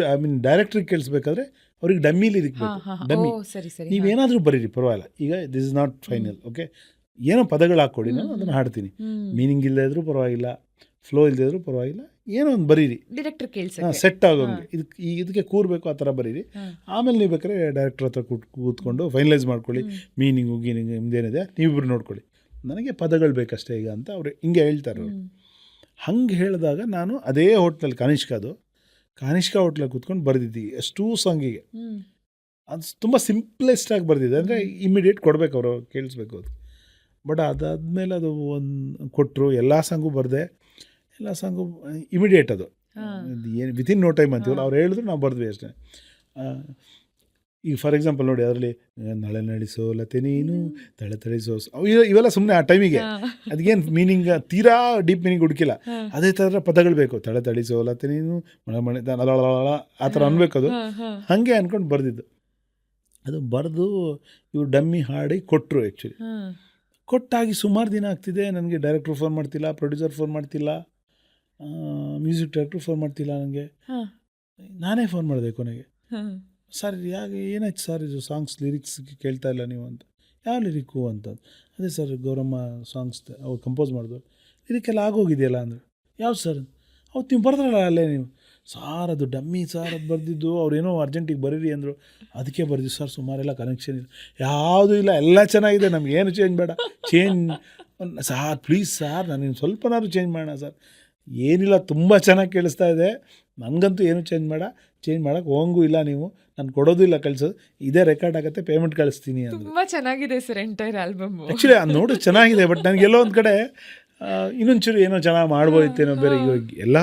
ಐ ಮೀನ್ ಡೈರೆಕ್ಟ್ರಿಗೆ ಕೇಳಿಸ್ಬೇಕಾದ್ರೆ ಅವ್ರಿಗೆ ಡಮ್ಮಿ ಲಿರಿಕ್ ಬೇಕು. ಡಮ್ಮಿ ನೀವೇನಾದರೂ ಬರೀರಿ ಪರವಾಗಿಲ್ಲ. ಈಗ this is not final, okay, ಏನೋ ಪದಗಳು ಹಾಕ್ಕೊಡಿ, ನಾನು ಅದನ್ನು ಹಾಡ್ತೀನಿ. ಮೀನಿಂಗ್ ಇಲ್ಲದೇ ಇದ್ರೂ ಪರವಾಗಿಲ್ಲ, ಫ್ಲೋ ಇಲ್ಲದೇ ಇದ್ರೂ ಪರವಾಗಿಲ್ಲ, ಏನೋ ಒಂದು ಬರೀರಿ, ಡೈರೆಕ್ಟರ್ ಕೇಳ್ಸಕ್ಕೆ. ಸೆಟ್ ಆಗೋಂಗೆ, ಇದಕ್ಕೆ ಕೂರಬೇಕು ಆ ಥರ ಬರೀರಿ. ಆಮೇಲೆ ನೀವು ಬೇಕಾದ್ರೆ ಡೈರೆಕ್ಟರ್ ಹತ್ರ ಕೂತ್ಕೊಂಡು ಫೈನಲೈಸ್ ಮಾಡ್ಕೊಳ್ಳಿ, ಮೀನಿಂಗು ನಿಮ್ದೇನಿದೆ ನೀವಿಬ್ರು ನೋಡ್ಕೊಳ್ಳಿ, ನನಗೆ ಪದಗಳು ಬೇಕಷ್ಟೇ ಈಗ ಅಂತ ಅವ್ರು ಹಿಂಗೆ ಹೇಳ್ತಾರೆ. ಅವರು ಹಂಗೆ ಹೇಳಿದಾಗ ನಾನು ಅದೇ ಹೋಟ್ಲಲ್ಲಿ ಕಾನಿಷ್ಕಾ ಹೋಟ್ಲಲ್ಲಿ ಕೂತ್ಕೊಂಡು ಬರೆದಿದ್ದೀವಿ ಅಷ್ಟೂ ಸಾಂಗಿಗೆ. ಅದು ತುಂಬ ಸಿಂಪ್ಲೆಸ್ಟಾಗಿ ಬರೆದಿದೆ, ಅಂದರೆ ಇಮಿಡಿಯೇಟ್ ಕೊಡಬೇಕು, ಅವರು ಕೇಳಿಸ್ಬೇಕು ಅದು. ಬಟ್ ಅದಾದಮೇಲೆ ಅದು ಒಂದು ಕೊಟ್ಟರು, ಎಲ್ಲ ಸಾಂಗು ಬರೆದೆ, ಎಲ್ಲ ಸಾಂಗು ಇಮಿಡಿಯೇಟ್, ಅದು ಏನು ವಿತಿನ್ ನೋ ಟೈಮ್ ಅಂತೀವಲ್ಲ, ಅವ್ರು ಹೇಳಿದ್ರು ನಾವು ಬರೆದ್ವಿ ಅಷ್ಟೇ. ಈಗ ಫಾರ್ ಎಕ್ಸಾಂಪಲ್ ನೋಡಿ, ಅದರಲ್ಲಿ ನಳೆ ನಳಿಸೋ ಲತೆ ನೀನು ತಳೆ ತಳಿಸೋ, ಇವೆಲ್ಲ ಸುಮ್ಮನೆ ಆ ಟೈಮಿಗೆ ಅದಕ್ಕೇನು ಮೀನಿಂಗ್ ತೀರಾ ಡೀಪ್ ಮೀನಿಂಗ್ ಹುಡುಕಿಲ್ಲ. ಅದೇ ಥರ ಪದಗಳು ಬೇಕು, ತಳೆ ತಳಿಸೋ ಲತೆ ನೀನು ಮಳೆ ಮಳೆ ಆ ಥರ ಅನ್ಬೇಕು, ಅದು ಹಾಗೆ ಅಂದ್ಕೊಂಡು ಬರೆದಿದ್ದು. ಅದು ಬರೆದು ಇವ್ರು ಡಮ್ಮಿ ಹಾಡಿ ಕೊಟ್ಟರು. ಆ್ಯಕ್ಚುಲಿ ಕೊಟ್ಟಾಗಿ ಸುಮಾರು ದಿನ ಆಗ್ತಿದೆ, ನನಗೆ ಡೈರೆಕ್ಟ್ರು ಫೋನ್ ಮಾಡ್ತಿಲ್ಲ, ಪ್ರೊಡ್ಯೂಸರ್ ಫೋನ್ ಮಾಡ್ತಿಲ್ಲ, ಮ್ಯೂಸಿಕ್ ಡೈರೆಕ್ಟ್ರು ಫೋನ್ ಮಾಡ್ತಿಲ್ಲ, ನನಗೆ ನಾನೇ ಫೋನ್ ಮಾಡಿದೆ ಕೊನೆಗೆ. ಸರ್ ಯಾಕೆ ಏನಾಯ್ತು ಸರ್, ಇದು ಸಾಂಗ್ಸ್ ಲಿರಿಕ್ಸ್ ಕೇಳ್ತಾ ಇಲ್ಲ ನೀವು ಅಂತ. ಯಾವ ಲಿರಿಕ್ಕು ಅಂತ. ಅದೇ ಸರ್ ಗೌರಮ್ಮ ಸಾಂಗ್ಸ್ ಅವ್ರು ಕಂಪೋಸ್ ಮಾಡಿದ್ರು, ಲಿರಿಕ್ಕೆಲ್ಲ ಆಗೋಗಿದೆಯಲ್ಲ ಅಂದರೆ. ಯಾವ್ದು ಸರ್? ಅವತ್ತು ನೀವು ಬರೆದ್ರಲ್ಲ ಅಲ್ಲೇ ನೀವು. ಸಾರ್ ಅದು ಡಮ್ಮಿ ಸಾರ್, ಅದು ಬರೆದಿದ್ದು ಅವ್ರೇನೋ ಅರ್ಜೆಂಟಿಗೆ ಬರೀರಿ ಅಂದರು, ಅದಕ್ಕೆ ಬರ್ದಿದ್ದು ಸರ್. ಸುಮಾರೆಲ್ಲ ಕನೆಕ್ಷನ್ ಇಲ್ಲ, ಯಾವುದೂ ಇಲ್ಲ, ಎಲ್ಲ ಚೆನ್ನಾಗಿದೆ, ನಮಗೇನು ಚೇಂಜ್ ಬೇಡ. ಸಾರ್ ಪ್ಲೀಸ್ ಸಾರ್, ನನಗೆ ಸ್ವಲ್ಪನಾದ್ರು ಚೇಂಜ್ ಮಾಡೋಣ ಸರ್. ಏನಿಲ್ಲ, ತುಂಬ ಚೆನ್ನಾಗಿ ಕೇಳಿಸ್ತಾ ಇದೆ, ನನಗಂತೂ ಏನು ಚೇಂಜ್ ಮಾಡೋಕ್ಕೆ ಹೋಗಂಗೂ ಇಲ್ಲ, ನೀವು ನಾನು ಕೊಡೋದು ಇಲ್ಲ, ಕಳಿಸೋದು ಇದೇ ರೆಕಾರ್ಡ್ ಆಗುತ್ತೆ, ಪೇಮೆಂಟ್ ಕಳಿಸ್ತೀನಿ ಅಂತ. ತುಂಬ ಚೆನ್ನಾಗಿದೆ ಸರ್ ಎಂಟೈರ್ ಆಲ್ಬಮ್. ಆ್ಯಕ್ಚುಲಿ ಅದು ನೋಡಿ ಚೆನ್ನಾಗಿದೆ, ಬಟ್ ನನಗೆಲ್ಲೋ ಒಂದು ಕಡೆ ಇನ್ನೊಂಚೂರು ಏನೋ ಚೆನ್ನಾಗಿ ಮಾಡ್ಬೋದಿತ್ತೇನೋ. ಬೇರೆ ಇವಾಗ ಎಲ್ಲ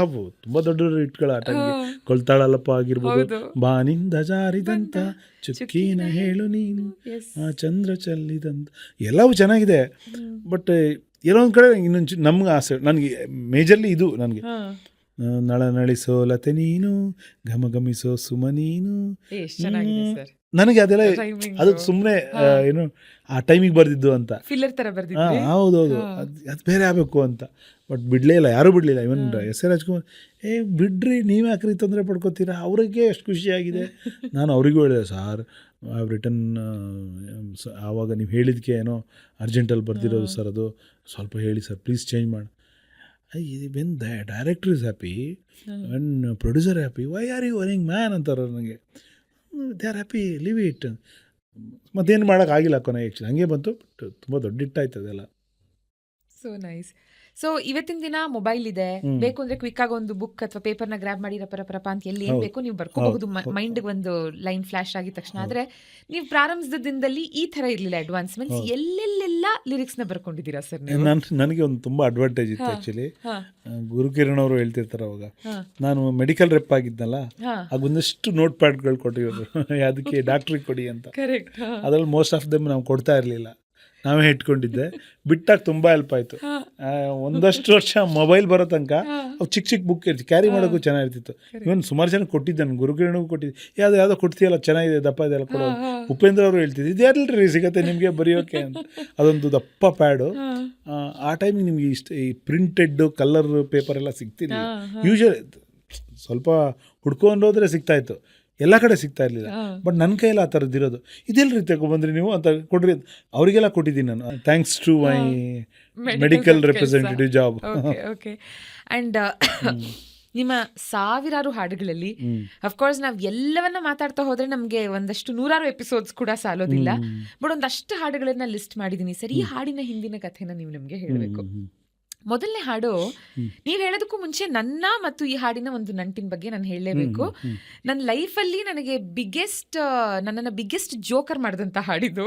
ತುಂಬ ದೊಡ್ಡ ಹಿಟ್ಗಳು, ಆ ಟೈಮ್ಗೆ ಕೊಳ್ತಾಳಲ್ಲಪ್ಪ ಆಗಿರ್ಬೋದು, ಬಾನಿಂದ ಜಾರಿದಂತ ಚುಕ್ಕಿನ ಹೇಳು ನೀನು, ಆ ಚಂದ್ರ ಚಲ್ಲಿದಂತ, ಎಲ್ಲವೂ ಚೆನ್ನಾಗಿದೆ. ಬಟ್ ಏನೋ ಒಂದು ಕಡೆ ಇನ್ನೊಂಚು ನಮ್ಗೆ ಆಸೆ, ನನಗೆ ಮೇಜರ್ಲಿ ಇದು, ನನಗೆ ನಳ ನಳಿಸೋ ಲತೆ ನೀನು ಘಮ ಘಮಿಸೋ ಸುಮ ನೀನು, ನನಗೆ ಅದೆಲ್ಲ ಅದು ಸುಮ್ಮನೆ ಏನು ಆ ಟೈಮಿಗೆ ಬರ್ದಿದ್ದು ಅಂತ, ಹೌದೌದು, ಅದು ಬೇರೆ ಆಗಬೇಕು ಅಂತ. ಬಟ್ ಬಿಡಲೇ ಇಲ್ಲ, ಯಾರೂ ಬಿಡಲಿಲ್ಲ. ಇವನ್ ಎಸ್ ಎ ರಾಜ್ಕುಮಾರ್, ಬಿಡ್ರಿ, ನೀವು ಯಾಕ್ರಿ ತೊಂದರೆ ಪಡ್ಕೋತೀರಾ, ಅವ್ರಿಗೆ ಎಷ್ಟು ಖುಷಿಯಾಗಿದೆ. ನಾನು ಅವರಿಗೂ ಹೇಳಿದೆ, ಸಾರ್ ರಿಟರ್ನ್ ಆವಾಗ ನೀವು ಹೇಳಿದ್ಕೆ ಏನೋ ಅರ್ಜೆಂಟಲ್ಲಿ ಬರ್ದಿರೋದು ಸರ್, ಅದು ಸ್ವಲ್ಪ ಹೇಳಿ ಸರ್ ಪ್ಲೀಸ್ ಚೇಂಜ್ ಮಾಡಿ. When director is happy, when producer happy, why are you worrying man ಅಂತಾರೆ ನನಗೆ. They are happy, leave it. ಮತ್ತೇನು ಮಾಡೋಕ್ಕಾಗಿಲ್ಲ ಕೊನೆಗೆ, ಆ್ಯಕ್ಚುಲಿ ಹಂಗೆ ಬಂತು. ಬಟ್ ತುಂಬ ದೊಡ್ಡ ಹಿಟ್ಟಾಯ್ತು ಅದೆಲ್ಲ. So nice. ಸೊ ಇವತ್ತಿನ ದಿನ ಮೊಬೈಲ್ ಇದೆ, ಬೇಕು ಅಂದ್ರೆ ಕ್ವಿಕ್ ಆಗಿ ಒಂದು ಬುಕ್ ಅಥವಾ ಪೇಪರ್ನ ಗ್ರಾಬ್ ಮಾಡಿ ರಪ ಅಂತ ಎಲ್ಲಿ ಏನ್ ಬೇಕು ನೀವು ಬರ್ಕೋಬಹುದು, ಮೈಂಡ್ಗೆ ಒಂದು ಲೈನ್ ಫ್ಲಾಶ್ ಆಗಿದ ತಕ್ಷಣ. ಆದ್ರೆ ನೀವು ಪ್ರಾರಂಭದ ದಿನದಲ್ಲಿ ಈ ತರ ಇರ್ಲಿಲ್ಲ ಅಡ್ವಾನ್ಸ್ಮೆಂಟ್ಸ್, ಎಲ್ಲೆಲ್ಲೆಲ್ಲ ಲಿರಿಕ್ಸ್ ನ ಬರ್ಕೊಂಡಿದ್ದೀರಾ ಸರ್ ನೀವು? ನನಗೆ ಒಂದು ತುಂಬ ಅಡ್ವಾಂಟೇಜ್ ಇತ್ತು ಆ್ಯಕ್ಚುಲಿ. ಗುರುಕಿರಣ್ ಅವರು ಹೇಳ್ತಿರ್ತಾರೆ, ಅವಾಗ ನಾನು ಮೆಡಿಕಲ್ ರೆಪ್ ಆಗಿದ್ನಲ್ಲ, ಆಗ ಒಂದಷ್ಟು ನೋಟ್ ಪ್ಯಾಡ್ಗಳು ಕೊಟ್ಟಿರೋರು, ಅದಕ್ಕೆ ಡಾಕ್ಟ್ರಿಗೆ ಕೊಡಿ ಅಂತ. ಅದ್ರಲ್ಲಿ ಮೋಸ್ಟ್ ಆಫ್ ದೆಮ್ ನಾವು ಕೊಡ್ತಾ ಇರಲಿಲ್ಲ, ನಾವೇ ಇಟ್ಕೊಂಡಿದ್ದೆ. ಬಿಟ್ಟಾಗ ತುಂಬ ಹೆಲ್ಪ್ ಆಯಿತು. ಒಂದಷ್ಟು ವರ್ಷ ಮೊಬೈಲ್ ಬರೋ ತನಕ ಅವು ಚಿಕ್ಕ ಚಿಕ್ಕ ಬುಕ್ ಇರ್ತಿ, ಕ್ಯಾರಿ ಮಾಡೋಕ್ಕೂ ಚೆನ್ನಾಗಿರ್ತಿತ್ತು. ಇವನ್ ಸುಮಾರು ಜನ ಕೊಟ್ಟಿದ್ದೆ, ನಾನು ಗುರುಕಿರಣಗೂ ಕೊಟ್ಟಿದ್ದೆ. ಯಾವುದೋ ಕೊಡ್ತೀಯಲ್ಲ ಚೆನ್ನಾಗಿದೆ, ದಪ್ಪ ಇದೆಲ್ಲ ಕೊಡೋ. ಉಪೇಂದ್ರ ಅವರು ಹೇಳ್ತಿದ್ದು, ಇದೆಲ್ಲರಿ ಸಿಗುತ್ತೆ ನಿಮಗೆ ಬರೆಯೋಕೆ ಅಂತ. ಅದೊಂದು ದಪ್ಪ ಪ್ಯಾಡು. ಆ ಟೈಮಿಗೆ ನಿಮಗೆ ಈ ಪ್ರಿಂಟೆಡ್ ಕಲರ್ ಪೇಪರ್ ಎಲ್ಲ ಸಿಗ್ತಿರ್ಲಿಲ್ಲ. ಯೂಶಲಿ ಸ್ವಲ್ಪ ಹುಡ್ಕೊಂಡೋದ್ರೆ ಸಿಗ್ತಾಯಿತ್ತು, ಎಲ್ಲ ಕಡೆ ಸಿಗ್ತಾ ಇರಲಿಲ್ಲ. ಬಟ್ ನನ್ನ ಕೈಯಲ್ಲಿ ಆ ಥರದ್ದು ಇರೋದು. ಇದೆಲ್ಲರಿ ತಗೊಬಂದ್ರಿ ನೀವು ಅಂತ ಕೊಡ್ರಿ, ಅವರಿಗೆಲ್ಲ ಕೊಟ್ಟಿದ್ದೀನಿ ನಾನು, thanks to my medical representative job. Okay. And ನಿಮ್ಮ ಸಾವಿರಾರು ಹಾಡುಗಳಲ್ಲಿ ಅಫ್ಕೋರ್ಸ್ ನಾವು ಎಲ್ಲವನ್ನ ಮಾತಾಡ್ತಾ ಹೋದ್ರೆ ನಮಗೆ ಒಂದಷ್ಟು ನೂರಾರು ಎಪಿಸೋಡ್ಸ್ ಕೂಡ ಸಾಲೋದಿಲ್ಲ. ಬಟ್ ಒಂದಷ್ಟು ಹಾಡುಗಳನ್ನ ಲಿಸ್ಟ್ ಮಾಡಿದ್ದೀನಿ ಸರ್. ಈ ಹಾಡಿನ ಹಿಂದಿನ ಕಥೆನ ನೀವು ನಮಗೆ ಹೇಳಬೇಕು. ಮೊದಲನೇ ಹಾಡು ನೀವು ಹೇಳೋದಕ್ಕೂ ಮುಂಚೆ ನನ್ನ ಮತ್ತು ಈ ಹಾಡಿನ ಒಂದು ನಂಟಿನ ಬಗ್ಗೆ ನಾನು ಹೇಳಲೇಬೇಕು. ನನ್ನ ಲೈಫಲ್ಲಿ ನನಗೆ ನನ್ನನ್ನು ಬಿಗ್ಗೆಸ್ಟ್ ಜೋಕರ್ ಮಾಡಿದಂಥ ಹಾಡಿದು.